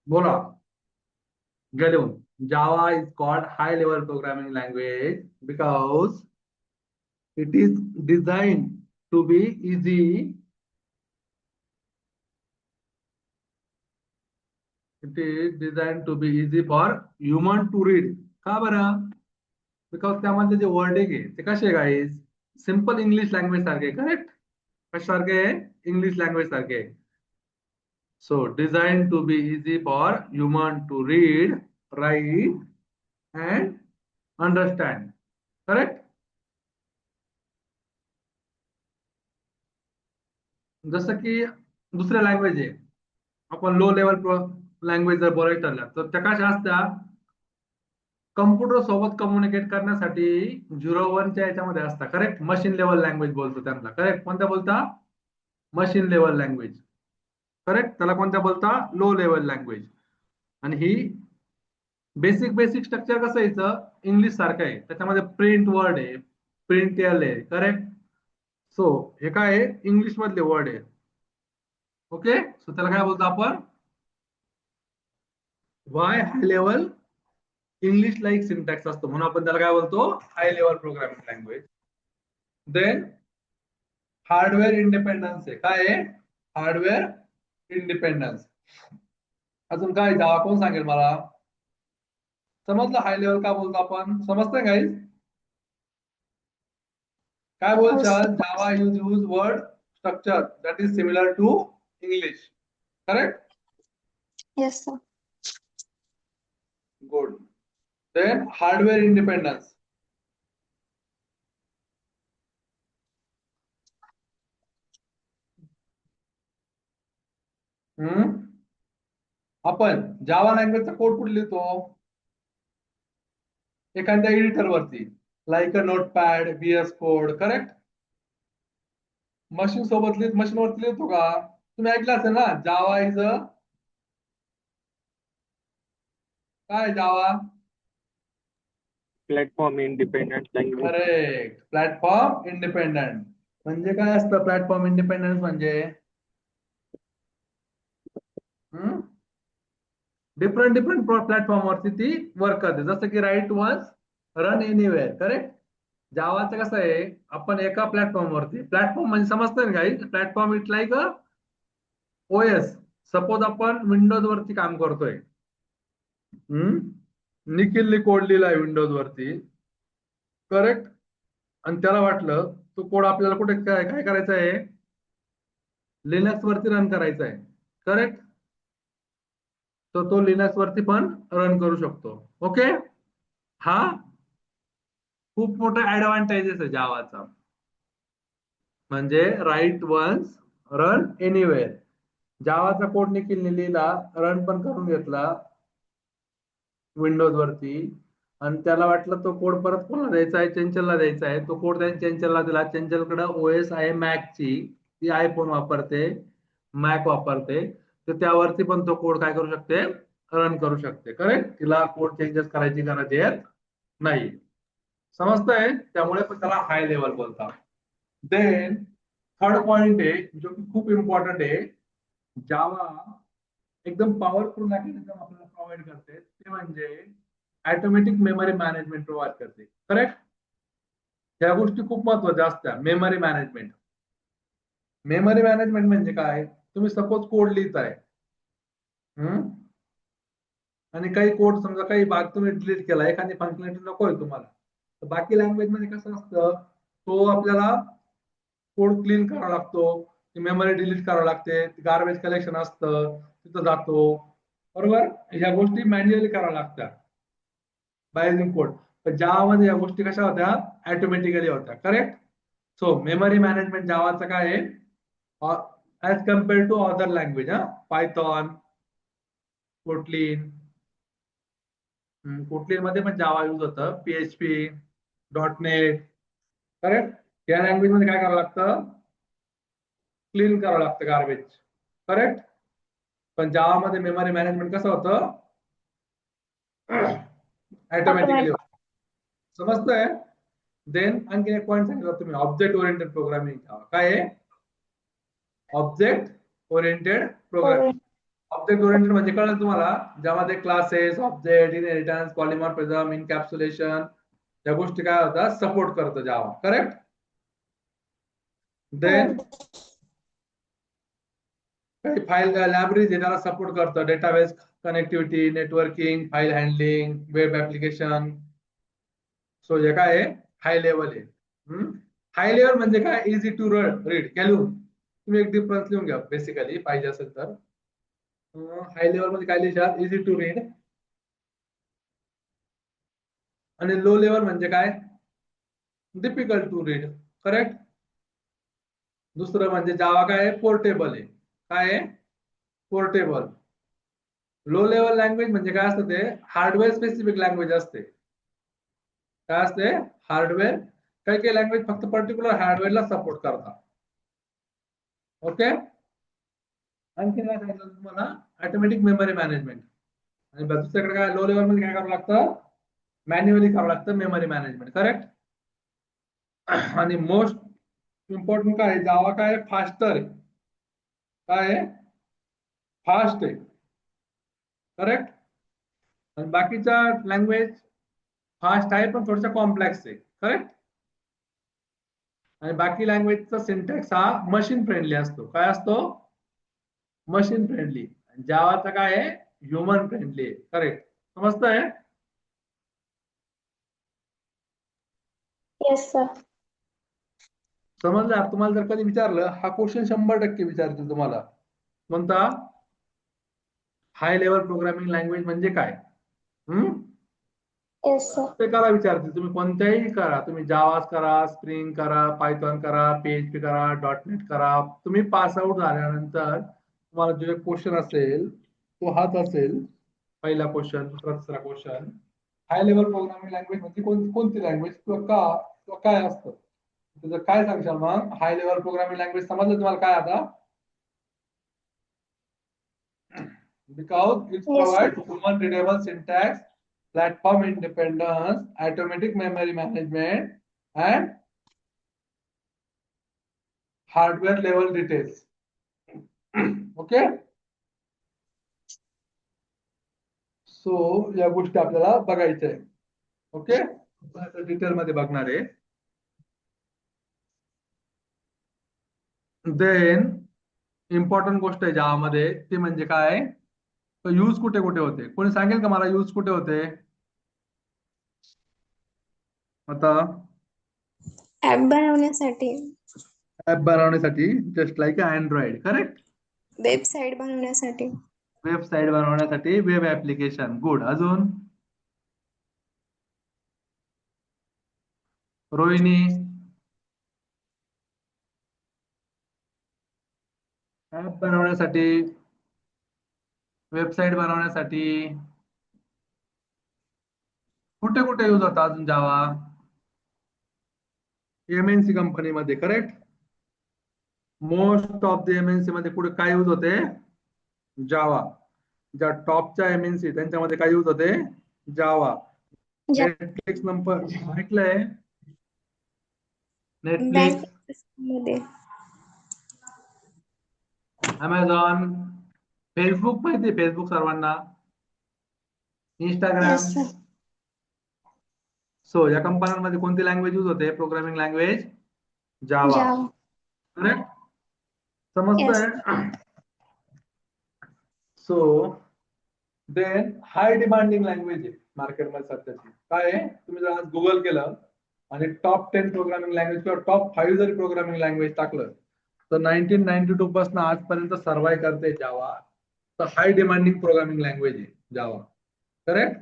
बोला. गेलून. Java is called high level programming language because it is designed to be easy. It is designed to be easy for human to read. का बरं? बिकॉज त्यामध्ये जे वर्डिंग आहे ते कसे गाईज सिंपल इंग्लिश लँग्वेज सारखे, करेक्ट? कशासारखे? English language सारखे. So design to be easy for human to read, write and understand, correct? जसं की दुसऱ्या लँग्वेज आहे, आपण लो लेवल लँग्वेज जर बोलायचं ठरल्या तर त्या कशा असत्या? कम्प्युटर सोबत कम्युनिकेट करण्यासाठी 0-1च्या याच्यामध्ये असतात, करेक्ट? मशीन लेवल लँग्वेज बोलतो त्यांना, करेक्ट? कोणत्या बोलता? Machine level language, correct? त्याला कोणत्या बोलता? Low level language. आणि ही बेसिक स्ट्रक्चर कसं यायचं? इंग्लिश सारखं आहे. त्याच्यामध्ये प्रिंट वर्ड आहे, प्रिंट एल आहे, करेक्ट? सो हे काय आहे? इंग्लिश मधले वर्ड आहे. ओके, सो त्याला काय बोलतो आपण? Why high level English like syntax असतो, म्हणून आपण त्याला काय बोलतो? High level programming language. Then hardware independence आहे. काय आहे? Hardware independence. अजून काय जावा कोण सांगेल मला? समजलं हाय लेवल का बोलतो आपण? समजतंय गाईज? काय बोलतात? Java use word structure that is similar to English, correct? Yes sir. Good. Then hardware independence. आपण जावा लँग्वेजचा कोड कुठे लिहितो? एखाद्या एडिटर वरती, like a notepad, VS code, correct? Machine सोबत मशीन वरती लिहितो का? तुम्ही ऐकलं असेल ना, जावा इज अ काय? Java platform independent language. Correct, platform independent. म्हणजे काय असतं प्लॅटफॉर्म इंडिपेंडन्स म्हणजे? डिफरंट प्लॅटफॉर्म वरती ती वर्क करते, जसं की write once run anywhere, correct? जावाचं कसं आहे? आपण एका प्लॅटफॉर्म वरती, प्लॅटफॉर्म म्हणजे समजतं ना guys? Platform it like a OS. Suppose आपण विंडोज वरती काम करतोय, निखिलने कोड लिहिलाय विंडोज वरती, करेक्ट? आणि त्याला वाटलं तो कोड आपल्याला कुठे काय काय करायचं आहे? लिनक्स वरती रन करायचा आहे, करेक्ट? तर तो लिनक्स वरती पण रन करू शकतो. ओके, हा खूप मोठा ऍडव्हान्टेजेस आहे जावाचा. म्हणजे राईट वन्स रन एनिवेअर. जावाचा कोड निखिलने लिहिला, रन पण करून घेतला विंडोज वरती, आणि त्याला वाटलं तो कोड परत कोणाला द्यायचा आहे? चंचलला द्यायचा आहे. तो कोड त्याने चंचलला दिला. चंचलकडे OS आहे मॅकची, ती आयफोन वापरते, मॅक वापरते, तर त्यावरती पण तो कोड काय करू शकते? रन करू शकते, करेक्ट? तिला कोड चेंजेस करायची गरज येत नाही. समजतंय? त्यामुळे पण त्याला हाय लेवल बोलतात. देन थर्ड पॉइंट आहे जो की खूप इम्पॉर्टंट आहे. जावा एकदम पॉवरफुल मेकॅनिझम आपल्याला प्रोव्हाइड करते, ते म्हणजे ऑटोमॅटिक मेमरी मॅनेजमेंट प्रोव्हाइड करते, करेक्ट? ह्या गोष्टी खूप महत्वाच्या असतात. मेमरी मॅनेजमेंट म्हणजे काय? तुम्ही सपोज कोड लिहिताय आणि काही कोड समजा काही भाग तुम्ही डिलीट केला, एखादी फंक्शनॅलिटी नकोय तुम्हाला, तर बाकी लँग्वेज मध्ये कसं असतं, तो आपल्याला कोड क्लीन करावा लागतो, मेमरी डिलीट करावं लागते, गार्बेज कलेक्शन असतं तिथं जातो, बरोबर. ह्या गोष्टी मॅन्युअली कराव्या लागतात बाय युजिंग कोड. पण जावामध्ये या गोष्टी कशा होत्या, ऑटोमॅटिकली होत्या. करेक्ट. सो मेमरी मॅनेजमेंट जावाचं काय आहे as compare to other language, Python, Kotlin. Kotlin मध्ये पण जावा यूज होतं, PHP, .NET. करेक्ट. या लँग्वेज मध्ये काय करावं लागतं, क्लीन करावं लागतं गार्बेज. करेक्ट. पण जावा मध्ये मेमरी मॅनेजमेंट कसं होतं, ऑटोमॅटिकली. समजतंय. देन आणखी एक पॉईंट सांगितलं तुम्ही, ऑब्जेक्ट ओरिएंटेड प्रोग्रामिंग. काय आहे, object oriented programming. Object oriented म्हणजे कळलं तुम्हाला, ज्यामध्ये क्लासेस, ऑब्जेक्ट, इनहेरिटन्स, पॉलिमॉर्फिझम, इनकॅप्सुलेशन या गोष्टी काय होतात, सपोर्ट करतो जावा. करेक्ट. देन काही फाईल लायब्ररीज त्याला सपोर्ट करतं, database connectivity, networking, file handling, web application. So हे काय आहे, हाय लेवल आहे. हाय लेवल म्हणजे काय, इझी टू रीड. लिहून तुम्ही एक डिफरन्स लिहून घ्या बेसिकली पाहिजे असेल तर. हाय लेवल मध्ये काय लिहिशाल, इझी टू रीड. आणि लो लेवल म्हणजे काय, डिफिकल्ट टू रीड. करेक्ट. दुसरं म्हणजे जावा काय आहे, पोर्टेबल आहे. काय आहे, पोर्टेबल. लो लेवल लँग्वेज म्हणजे काय असतं, ते हार्डवेअर स्पेसिफिक लँग्वेज असते. काय असते, हार्डवेअर. काही काही लँग्वेज फक्त पर्टिक्युलर हार्डवेअरला सपोर्ट करतात. ओके. आणखी काय सांगितलं तुम्हाला, ऑटोमॅटिक मेमरी मॅनेजमेंट. आणि दुसरीकडे काय, लो लेवल मध्ये काय करावं लागतं, मॅन्युअली करावं लागतं मेमरी मॅनेजमेंट. करेक्ट. आणि मोस्ट इम्पॉर्टंट काय, जावा काय फास्टर आहे. काय आहे, फास्ट आहे. करेक्ट. आणि बाकीच्या लँग्वेज फास्ट आहे पण थोडंसं कॉम्प्लेक्स आहे. करेक्ट. आणि बाकी लँग्वेजचा सिंटॅक्स हा मशीन फ्रेंडली असतो. काय असतो, मशीन फ्रेंडली. जावाचा काय आहे, ह्युमन फ्रेंडली आहे. करेक्ट. समजतंय. Yes sir. समजलं. तुम्हाला जर कधी विचारलं, हा क्वेश्चन 100% विचारतील तुम्हाला, कोणता, हाय लेवल प्रोग्रामिंग लँग्वेज म्हणजे काय. Yes sir. प्रत्येकाला विचारतील, तुम्ही कोणत्याही करा, तुम्ही जावास करा, स्प्रिंग करा, पायथॉन करा, PHP करा, .NET करा, तुम्ही पास आउट झाल्यानंतर तुम्हाला जो एक क्वेश्चन असेल तो हाच असेल, पहिला क्वेश्चन, दुसरा, तिसरा क्वेश्चन, हाय लेवल प्रोग्रामिंग लँग्वेज म्हणजे कोणती लँग्वेज किंवा का किंवा काय असतं. त्याचं काय सांगशाल मग, हाय लेवल प्रोग्रामिंग लँग्वेज समजलं तुम्हाला काय आता, because it provides human readable syntax, platform independence, automatic memory management, and hardware level details. Okay. So या गोष्टी आपल्याला बघायच्या आहे. ओके. डिटेल मध्ये बघणार आहे. देन इम्पॉर्टंट गोष्ट आहे जावामध्ये, ते म्हणजे काय, यूज कुठे कुठे होते. कोणी सांगेल का मला, यूज कुठे होते आता, ऍप बनवण्यासाठी, ऍप बनवण्यासाठी, just like Android. Correct. Website बनवण्यासाठी, वेबसाईट बनवण्यासाठी, वेब ऍप्लिकेशन. गुड. अजून रोहिणी, ऍप बनवण्यासाठी, वेबसाईट बनवण्यासाठी कुठे कुठे यूज होता अजून जावा, MNC कंपनीमध्ये. Correct. Most of the MNC मध्ये कुठे काय यूज होते, जावा. ज्या टॉपच्या MNC त्यांच्यामध्ये काय यूज होते, जावा. नेटफ्लिक्स नंबर ऐकलंय, नेटफ्लिक्स, मध्ये अमेझॉन, फेसबुक माहिती, फेसबुक सर्वांना, इंस्टाग्राम. Yes, sir. सो या कंपन्यांमध्ये कोणती लँग्वेज यूज होते, प्रोग्रामिंग लँग्वेज जावा. Java. करेक्ट. समजतंय. So then high demanding language आहे मार्केटमध्ये सध्याची. काय आहे, तुम्ही जर आज गुगल केलं आणि टॉप 10 प्रोग्रामिंग लँग्वेज किंवा टॉप 5 जरी प्रोग्रामिंग लँग्वेज टाकलं तर 1992 पासून आजपर्यंत सर्वाइव्ह करते जावा. तर हाय डिमांडिंग प्रोग्रामिंग लँग्वेज आहे जावा. करेक्ट.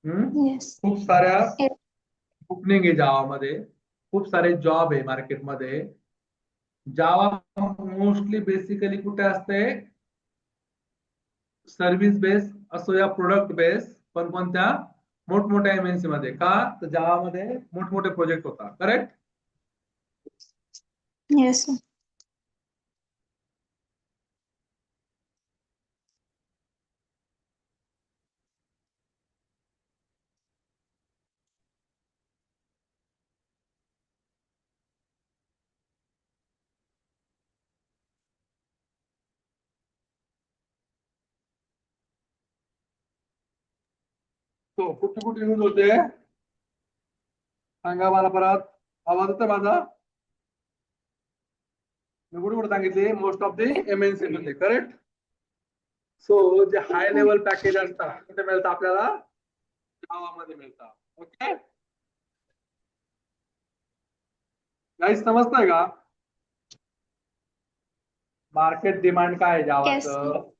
येस. खूप साऱ्या Yes. ओपनिंग आहे जावामध्ये, खूप सारे जॉब आहे मार्केटमध्ये. जावा मोस्टली बेसिकली कुठे असते, सर्व्हिस बेस असो या प्रोडक्ट बेस, पण कोणत्या मोठमोठ्या एमएनसी मध्ये. का तर जावामध्ये मोठमोठे प्रोजेक्ट होता. करेक्ट. Yes. sir. तो कुठे कुठे यूज होते सांगा मला परत. आवाज येतो माझा. मी कुठे कुठे सांगितले, मोस्ट ऑफ द एमएनसी मध्ये. करेक्ट. सो जे हाय लेवल पॅकेज असतात कुठे मिळतात आपल्याला, जावामध्ये मिळतात. ओके गाईस, समजतंय का मार्केट डिमांड काय आहे जावाचं.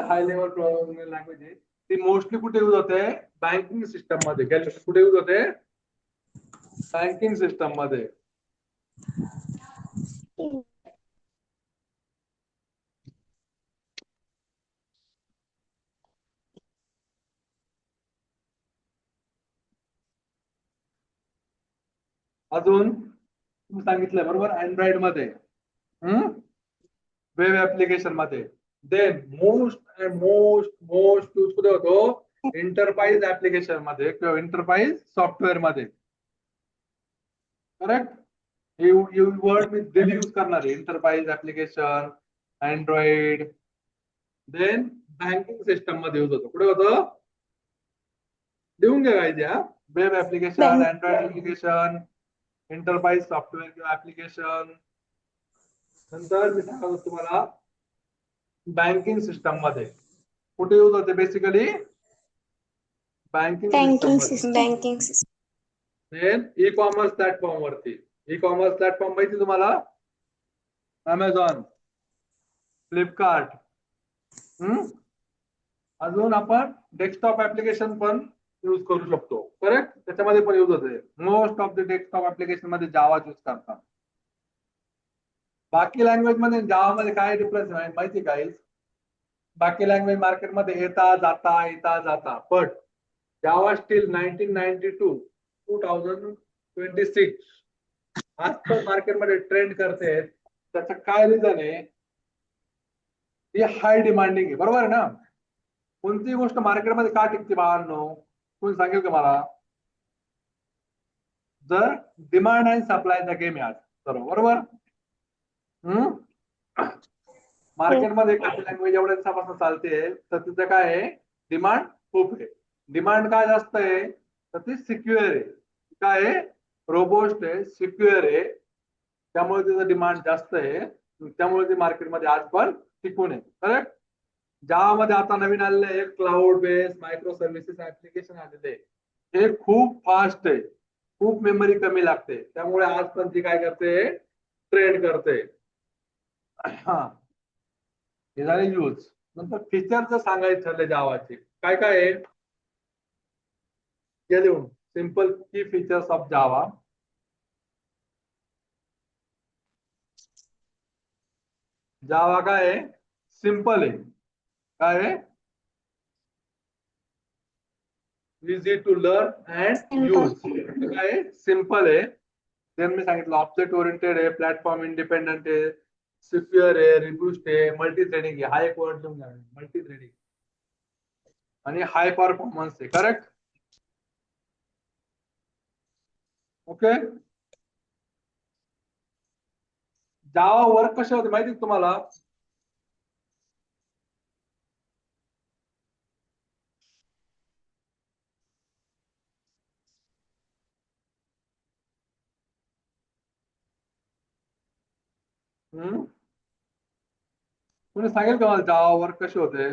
हाय लेवल प्रोग्रामिंग लँग्वेज आहे ती मोस्टली कुठे यूज होते, बँकिंग सिस्टम मध्ये. कुठे यूज होते, बँकिंग सिस्टम मध्ये. अजून तुम्ही सांगितलं बरोबर, अँड्रॉइड मध्ये, वेब ऍप्लिकेशन मध्ये. देन मोस्ट मोस्ट यूज कुठे होतो, एंटरप्राइज ऍप्लिकेशन मध्ये किंवा एंटरप्राइज सॉफ्टवेअर मध्ये. करेक्ट. वर्ड मी डेली यूज करणार आहे, enterprise application, Android. Then banking system मध्ये यूज होतो. कुठे होतं, देऊन घ्या काय द्या, web application, Bank. Android application, enterprise software किंवा ऍप्लिकेशन. नंतर मी सांगतो तुम्हाला बँकिंग सिस्टम मध्ये कुठे यूज होते, बेसिकली बँकिंग सिस्टम Banking मध्ये. system. Banking system. Then e commerce platform वरती. ई कॉमर्स प्लॅटफॉर्म माहिती तुम्हाला, अमेझॉन, फ्लिपकार्ट. अजून आपण डेस्कटॉप ऍप्लिकेशन पण यूज करू शकतो. करेक्ट. त्याच्यामध्ये पण यूज होते. Most of the desktop application मध्ये जावा यूज करतात. बाकी लँग्वेज मध्ये जावा मध्ये काय डिफरन्स आहे माहिती काय, बाकी लँग्वेज मार्केटमध्ये येता जाता, बट जावा स्टील 1992 2026 आज पण मार्केटमध्ये ट्रेंड करते. त्याचं काय रिझन आहे, ही हाय डिमांडिंग आहे. बरोबर आहे ना. कोणतीही गोष्ट मार्केटमध्ये का टिकते बाळांनो, कोणी सांगेल का मला. जर डिमांड अँड सप्लायचा गेम आहे आज सर्व. बरोबर. मार्केटमध्ये एखादी लँग्वेज एवढ्या दिवसापासून चालते तर तिचं काय आहे, डिमांड खूप आहे. डिमांड काय जास्त आहे तर ती सिक्युअर आहे. काय आहे, रोबोस्ट आहे, सिक्युअर आहे. त्यामुळे तिचं डिमांड जास्त आहे. त्यामुळे ती मार्केटमध्ये आज पण टिकून आहे. करेक्ट. जावामध्ये आता नवीन आलेलं आहे cloud based micro services application आलेले आहे. हे खूप फास्ट आहे, खूप मेमरी कमी लागते. त्यामुळे आज पण ती काय करते, ट्रेंड करते. हा, हे झाले यूज. नंतर फीचर सांगायचं ठरले जावाचे काय काय आहे, हे देऊन सिंपल की फीचर्स ऑफ जावा. जावा काय आहे, सिंपल आहे. काय आहे, easy to learn and use. काय आहे, सिंपल आहे. देन मी सांगितलं ऑब्जेक्ट ओरिएंटेड आहे, प्लॅटफॉर्म इंडिपेंडंट आहे, सिक्युअर आहे, रिब्यूस्ट आहे, मल्टी थ्रेडिंग आहे. हा एक वर्ड लिहून घ्या, मल्टी थ्रेडिंग. आणि हाय परफॉर्मन्स आहे. करेक्ट. ओके. जावा वर्क कसे होते माहिती तुम्हाला, कोणी सांगेल का मला जावा वर्क कसे होते?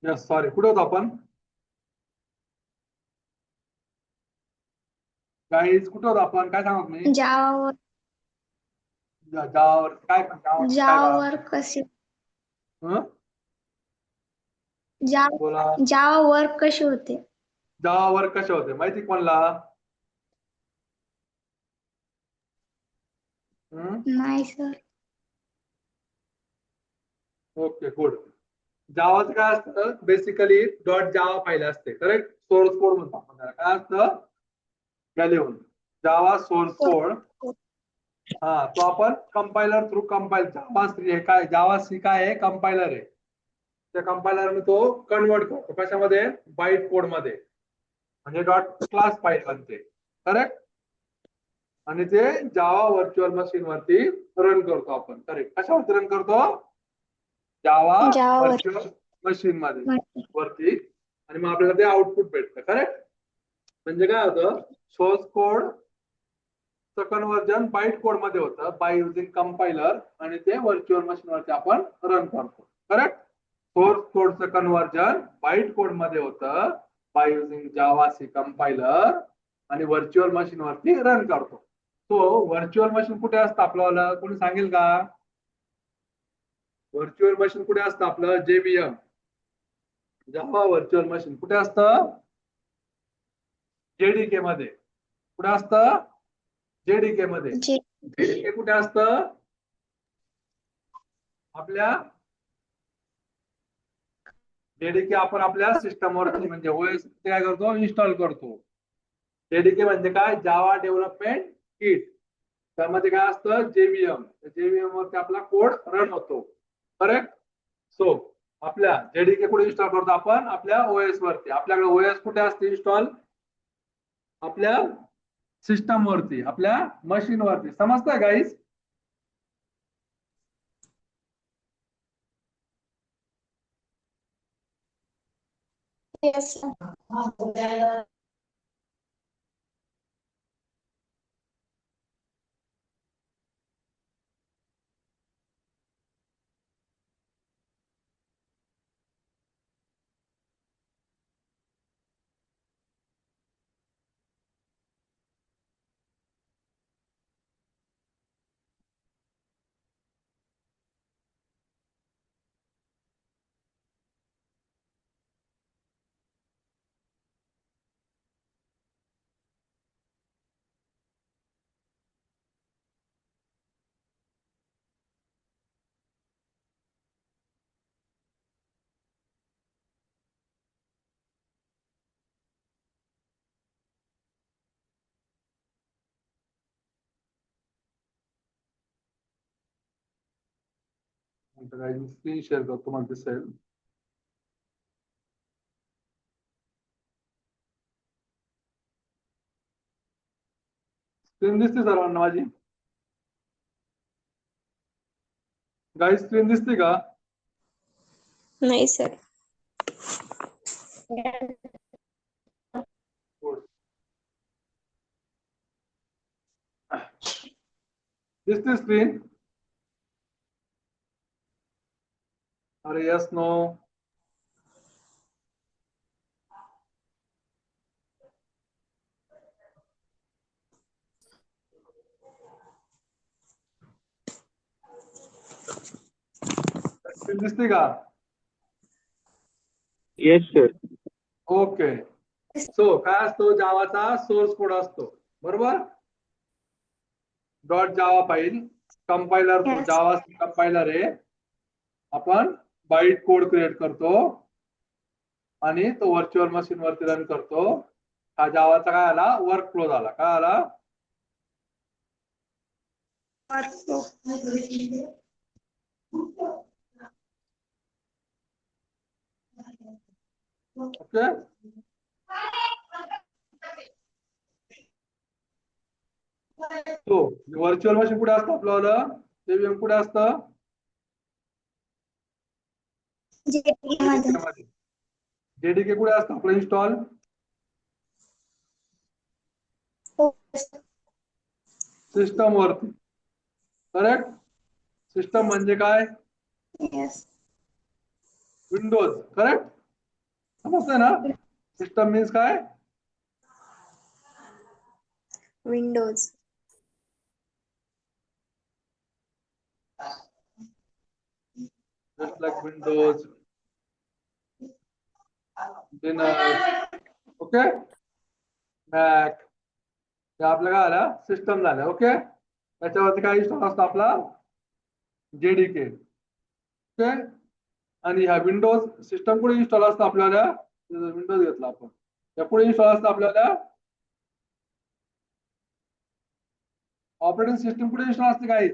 यस सॉरी, कुठे होतो आपण? गाईज कुठे होतो आपण? काय सांगत मी? जावावर जावावर काय काय बाळा? जावावर कसे हं? जावा बोला. जावावर कसे होते? जावावर कसे होते माहिती कोणला? नाही सर. Okay good. जावाचं काय असतं? बेसिकली डॉट जावा फाईल असते, करेक्ट? सोर्स कोड म्हणतो आपण त्याला. काय असतं? त्या लिहून जावा सोर्स कोड. हा, तो आपण कंपायलर थ्रू कंपाईल जावा हे काय जावा सी काय आहे? कंपायलर आहे. त्या कंपायलरने तो कन्वर्ट करतो कशामध्ये? बाईट कोड मध्ये, म्हणजे डॉट क्लास फाईल बनते, करेक्ट? आणि ते जावा व्हर्च्युअल मशीन वरती रन करतो आपण, करेक्ट? कशावरती रन करतो? जावा जावावर व्हर्च्युअल मशीन मध्ये वरती. आणि मग आपल्याला ते आउटपुट भेटतं, करेक्ट? म्हणजे काय होतं? Source code conversion byte code मध्ये होतं बाय युझिंग कंपायलर, आणि ते व्हर्च्युअल मशीन वरती आपण रन करतो, करेक्ट? सोर्स कोडचं कन्वर्जन बाईट कोड मध्ये होतं by using Java C compiler, आणि व्हर्च्युअल मशीन वरती रन करतो. तो व्हर्च्युअल मशीन कुठे असतं आपल्याला कोणी सांगेल का? व्हर्च्युअल मशीन कुठे असतं आपलं? जेबीएम जावा व्हर्च्युअल मशीन कुठे असतं? जेडीके मध्ये. कुठे असतं? जेडीके मध्ये. जे जेडीके कुठे असतं? आपल्या जेडीके आपण आपल्या सिस्टम वरती म्हणजे ओएस काय करतो? इन्स्टॉल करतो. जेडीके म्हणजे काय? Java development kit. त्यामध्ये काय असतं? जेव्हीएम. जेव्हीएम वरती आपला कोड रन होतो, करेक्ट? सो आपल्या जेडीके कुठे इन्स्टॉल करतो आपण? आपल्या ओएस वरती. आपल्याकडे ओएस कुठे असते इन्स्टॉल? आपल्या सिस्टम वरती, आपल्या मशीन वरती. समजतंय guys? Yes sir. Screen share करतो तुम्हाला दिसेल. स्क्रीन दिसते सर्वांना माझी? गाईज स्क्रीन दिसते का? नाही सर. दिसते स्क्रीन? अरे यस नो? स्क्रीन दिसते का? Yes sir. ओके. सो काय असतो, जावाचा सोर्स कोड असतो बरोबर. डॉट जावा फाईल कंपायलर, Yes. जावा कंपायलर आहे. आपण बाईट कोड क्रिएट करतो आणि तो व्हर्च्युअल मशीन वरती रन करतो. हा जावाचा काय आला, वर्क फ्लो झाला. काय आला? ओके. तो व्हर्च्युअल मशीन कुठे असतं आपलं, जेव्हीएम कुठे असतं? जेडीके कुठे असतं आपलं इन्स्टॉल? सिस्टम वरती. करेक्ट. सिस्टम म्हणजे काय? Yes. विंडोज. करेक्ट. समजतंय ना? सिस्टम मीन्स काय? Windows. Just like Windows, Linux, okay, Mac. हे आपलं काय आलं, सिस्टम झालं. ओके. त्याच्यावरती काय इन्स्टॉल असतो आपला? जेडीके. ओके. आणि ह्या विंडोज सिस्टम कुठे इन्स्टॉल असतं आपल्याला? विंडोज घेतला आपण, त्या पुढे इन्स्टॉल असतं आपल्याला ऑपरेटिंग सिस्टम. कुठे इन्स्टॉल असते काय?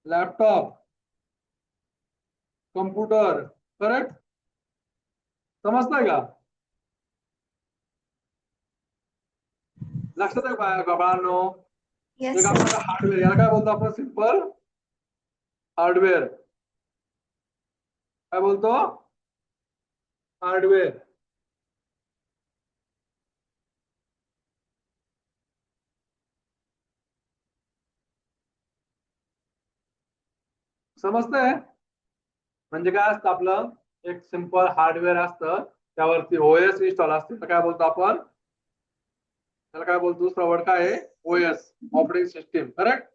Laptop, computer. करेक्ट. समजतंय का? लक्षात आहे का बाळांनो? Yes, एक sir. आपल्याला हार्डवेअर, याला काय बोलतो आपण? Simple hardware. काय बोलतो? हार्डवेअर. समजतंय? म्हणजे काय असतं आपलं, एक सिंपल हार्डवेअर असतं, त्यावरती ओएस इन्स्टॉल असते. तर काय बोलतो आपण त्याला? काय बोलतो? दुसरा वर्ड काय आहे? OS, operating system. Correct.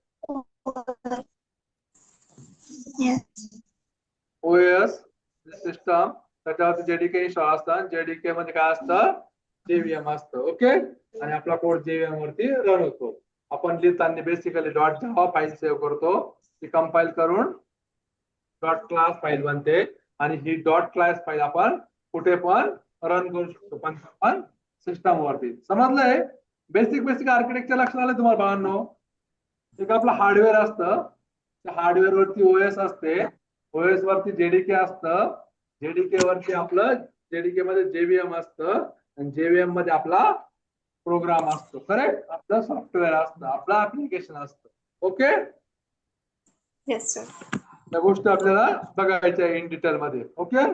Yes. OS system, त्याच्यावरती जेडीके इन्स्टॉल असतं. जेडीके मध्ये काय असतं? जेव्हीएम असतं. ओके. आणि आपला कोड जेव्हीएम वरती रन होतो. आपण लिहिताना बेसिकली डॉट जावा फाईल सेव्ह करतो, ती कंपाईल करून डॉट क्लास फाईल बनते. आणि ही डॉट क्लास फाईल आपण कुठे पण रन करू शकतो, पण आपण सिस्टम वरती. समजलंय? बेसिक आर्किटेक्चर लक्षात आलं तुम्हाला बाळांनो? एक आपलं हार्डवेअर असतं, त्या हार्डवेअर वरती ओएस असते, ओएस वरती जेडीके असतं, जेडीके वरती आपलं जेडीके मध्ये जेव्हीएम असतं, आणि जेव्हीएम मध्ये आपला प्रोग्राम असतो. करेक्ट. आपलं सॉफ्टवेअर असतं, आपलं ऍप्लिकेशन असतं. ओके. Yes, sir. त्या गोष्टी आपल्याला बघायच्या इन डिटेल मध्ये. ओके.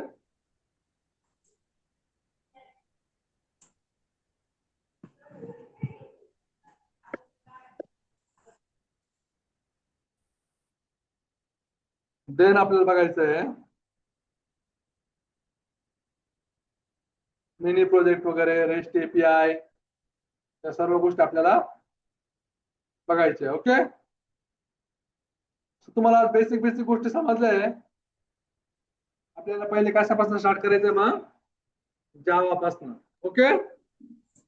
देन आपल्याला बघायचं आहे मिनी प्रोजेक्ट वगैरे, रेस्ट एपीआय, त्या सर्व गोष्टी आपल्याला बघायच्या. ओके. तुम्हाला बेसिक गोष्टी समजल्या? आपल्याला पहिले कशापासून स्टार्ट करायचंय? मग जावा पासून. ओके.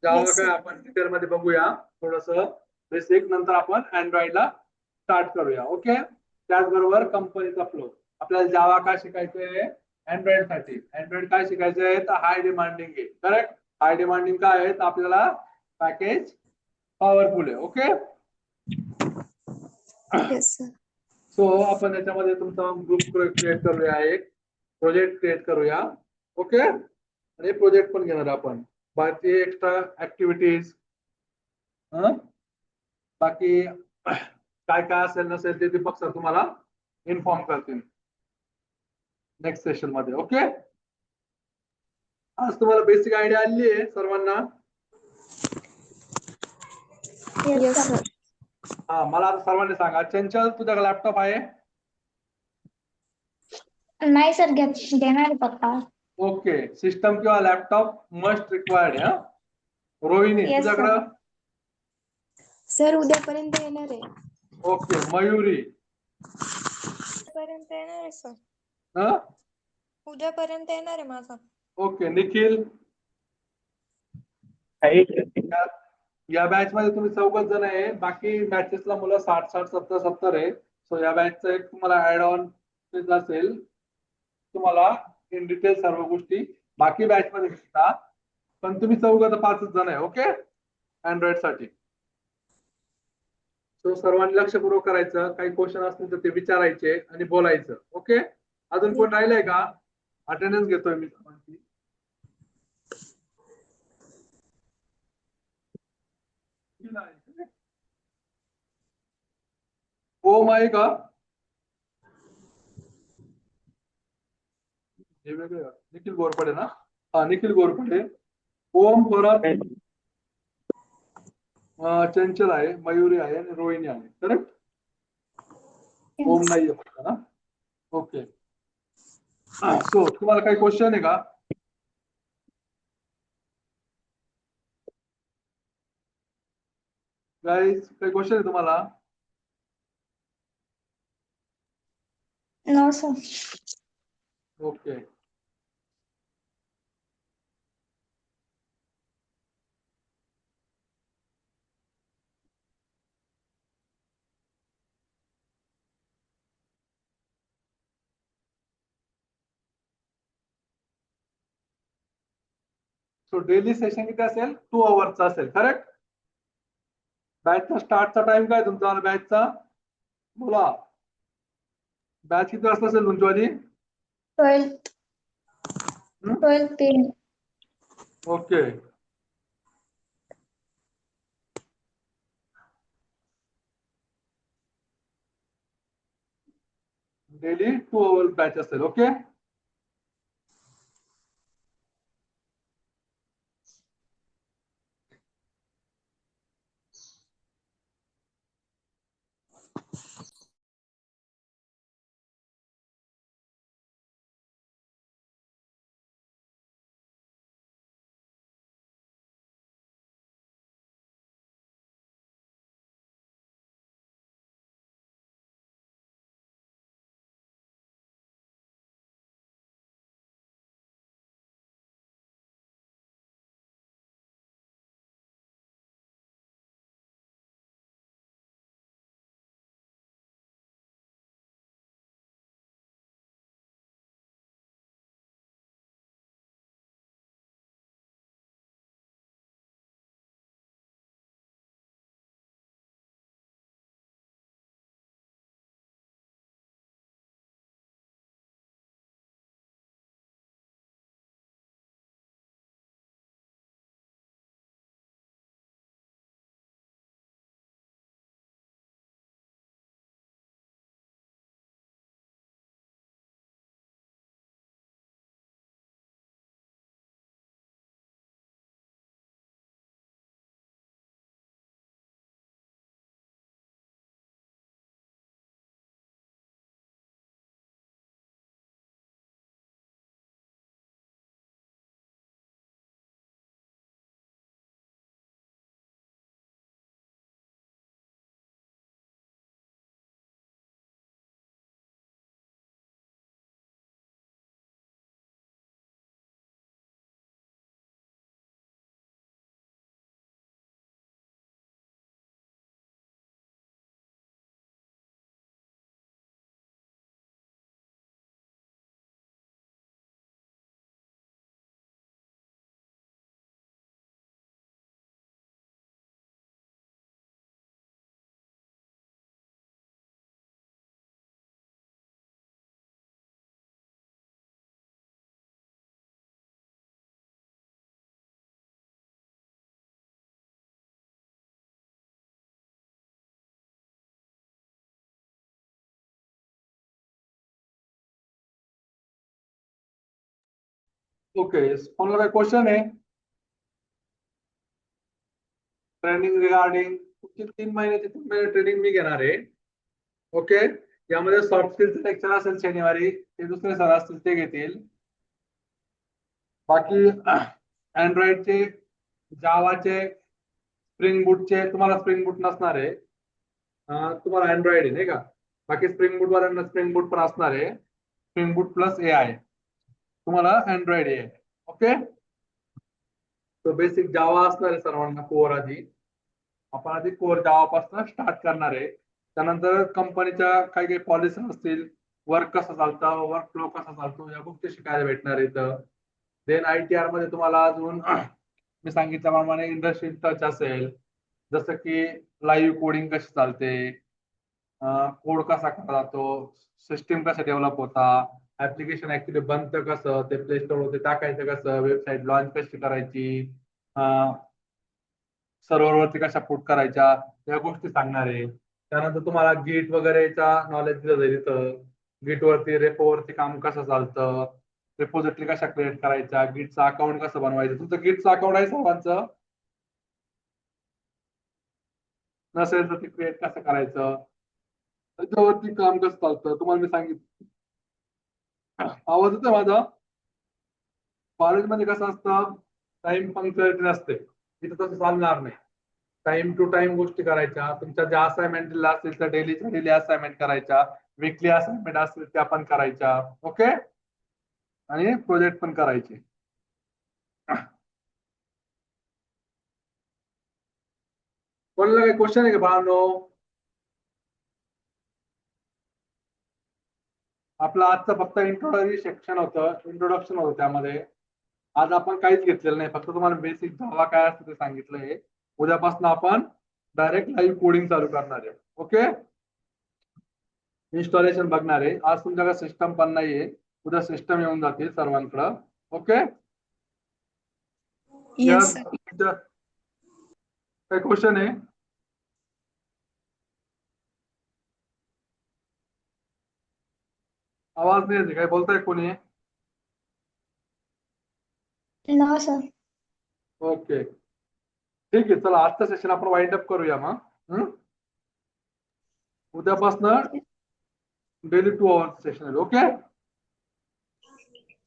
जावा Yes, काय sir. आपण डिटेल मध्ये बघूया थोडस बेसिक, नंतर आपण अँड्रॉइड ला स्टार्ट करूया. ओके. त्याचबरोबर कंपनीचा फ्लो. आपल्याला जावा काय शिकायचंय? अँड्रॉइड साठी. अँड्रॉइड काय शिकायचंय? तर हाय डिमांडिंग आहे. करेक्ट. हाय डिमांडिंग काय आहे? तर आपल्याला पॅकेज पॉवरफुल आहे. ओके. Yes, sir. सो आपण याच्यामध्ये तुमचा ग्रुप क्रिएट करूया, एक प्रोजेक्ट क्रिएट करूया. ओके, आणि प्रोजेक्ट पण घेणार आपण. बाकी एक्स्ट्रा ऍक्टिव्हिटीज, बाकी काय काय असेल नसेल ते दीपक सर तुम्हाला इन्फॉर्म करतील नेक्स्ट सेशन मध्ये. ओके, आज तुम्हाला बेसिक आयडिया आली आहे सर्वांना? Yes, sir. हा, मला आता सर्वांनी सांगा, चंचल तुझ्याकडे लॅपटॉप आहे? नाही सर, घेणार आहे पप्पा. ओके, सिस्टम किंवा लॅपटॉप मस्ट रिक्वायर्ड आहे. Rohini Yes, sir. तुझ्याकडं? सर उद्यापर्यंत येणार आहे. ओके, मयुरी? उद्यापर्यंत येणार आहे सर. हं? उद्यापर्यंत येणार आहे माझा. ओके, निखिल? आहे या बॅच मध्ये तुम्ही 4 जण आहे, बाकी बॅचेसला मुलं 60-60, 70-70 आहे. सो या बॅचचा एक तुम्हाला ऍड ऑन असेल, तुम्हाला इन डिटेल सर्व गोष्टी बाकी बॅच मध्ये शिकता. पण तुम्ही 4 तर 5 जण आहे. ओके, अँड्रॉइड साठी. सो सर्वांनी लक्षपूर्वक करायचं, काही क्वेश्चन असतील तर ते विचारायचे आणि बोलायचं. ओके, अजून कोण राहिलंय का? अटेंडन्स घेतोय मी सर्वांची. ओम आहे का? हे वेगळं, निखिल गोरपडे ना? हा, निखिल गोरपडे. ओम, परत चंचल आहे, मयुरी आहे आणि रोहिणी आहे. करेक्ट? ओम नाहीये फक्त ना? ओके. सो तुम्हाला काही क्वेश्चन आहे का? गाईज, काही क्वेश्चन आहे तुम्हाला? No sir. Okay. So daily session किती असेल? 2 आवर्सचा असेल. करेक्ट? बॅचचा स्टार्टचा टाइम काय तुमचा बॅचचा? बोला. बॅच किती वाजता असेल तुमची वाली? 12 PM. Okay. Daily 2 hours batch असेल. ओके. ओके, कोणाला काही क्वेश्चन आहे? ट्रेनिंग रिगार्डिंग तुमची 3 महिने ट्रेनिंग मी घेणार आहे. ओके, यामध्ये सॉफ्ट स्किलचं लेक्चर असेल शनिवारी, ते दुसरे सर असतील ते घेतील. बाकी अँड्रॉइडचे, जावाचे, स्प्रिंग बूटचे तुम्हाला स्प्रिंग बूट नसणार आहे. तुम्हाला अँड्रॉइड आहे नाही का. बाकी स्प्रिंग बूट वाल्यांना स्प्रिंग बूट पण असणार आहे. स्प्रिंग बूट प्लस AI तुम्हाला अँड्रॉइड आहे. ओके, तो बेसिक जावा असणार आहे सर्वांना कोर. आधी आपण आधी कोर जावापासून स्टार्ट करणार आहे. त्यानंतर कंपनीच्या काही काही पॉलिसी असतील, वर्क कसं चालतं, वर्क फ्लो कसा चालतो, या गोष्टी शिकायला भेटणार आहेत. देन ITR मध्ये तुम्हाला अजून मी सांगितल्याप्रमाणे इंडस्ट्री टच असेल, जसं की लाईव्ह कोडिंग कशी चालते, कोड कसा केला जातो, सिस्टीम कसे डेव्हलप होता, ऍप्लिकेशन ऍक्च्युली बनतं कसं, ते प्ले स्टोर वरती टाकायचं कसं, वेबसाईट लॉन्च कशी करायची, सर्व्हर वरती कशा पुट करायच्या, या गोष्टी सांगणार आहे. त्यानंतर तुम्हाला गिट वगैरेचा नॉलेज दिलं जाईल. इथं गिट वरती, रेपो वरती काम कसं चालतं, रिपोजिटरी कशा क्रिएट करायच्या, गिटचं अकाउंट कसं बनवायचं. तुमचं गिटचं अकाउंट आहे सर्वांचं? नसेल तर ते क्रिएट कसं करायचं, त्याच्यावरती काम कसं चालतं तुम्हाला मी सांगितलं. आवाज येतोय माझा? कॉलेजमध्ये कसं असतं, टाइम पंक्च्युअलिटी नसते, इथं तसं चालणार नाही. टाइम टू टाइम गोष्टी करायच्या. तुमच्या ज्या असाइनमेंट दिल्या असतील त्या डेलीच्या डेली असाइनमेंट करायच्या, वीकली असाइनमेंट असतील त्या पण करायच्या. ओके, आणि प्रोजेक्ट पण करायचे. कोणाला काही क्वेश्चन आहे का बाळांनो? आपलं आजचं फक्त इंट्रोडक्शन होतं त्यामध्ये. आज आपण काहीच घेतलेलं नाही, फक्त तुम्हाला बेसिक जावा काय असतं ते सांगितलंय. उद्यापासून आपण डायरेक्ट लाईव्ह कोडिंग चालू करणार आहे. ओके, इन्स्टॉलेशन बघणार आहे. आज तुमच्याकडे सिस्टम पण नाहीये, उद्या सिस्टम येऊन जातील सर्वांकडं. Okay, yes sir. काही क्वेश्चन आहे? आवाज नाही येते, काय बोलताय कोणी? No sir. ओके, ठीक आहे. चला आजचं सेशन आपण वाइंड अप करूया मग. उद्यापासून डेली 2 आवर्स सेशन आहे. Okay,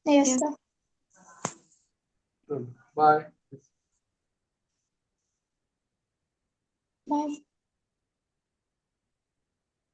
yes sir. Bye. Bye.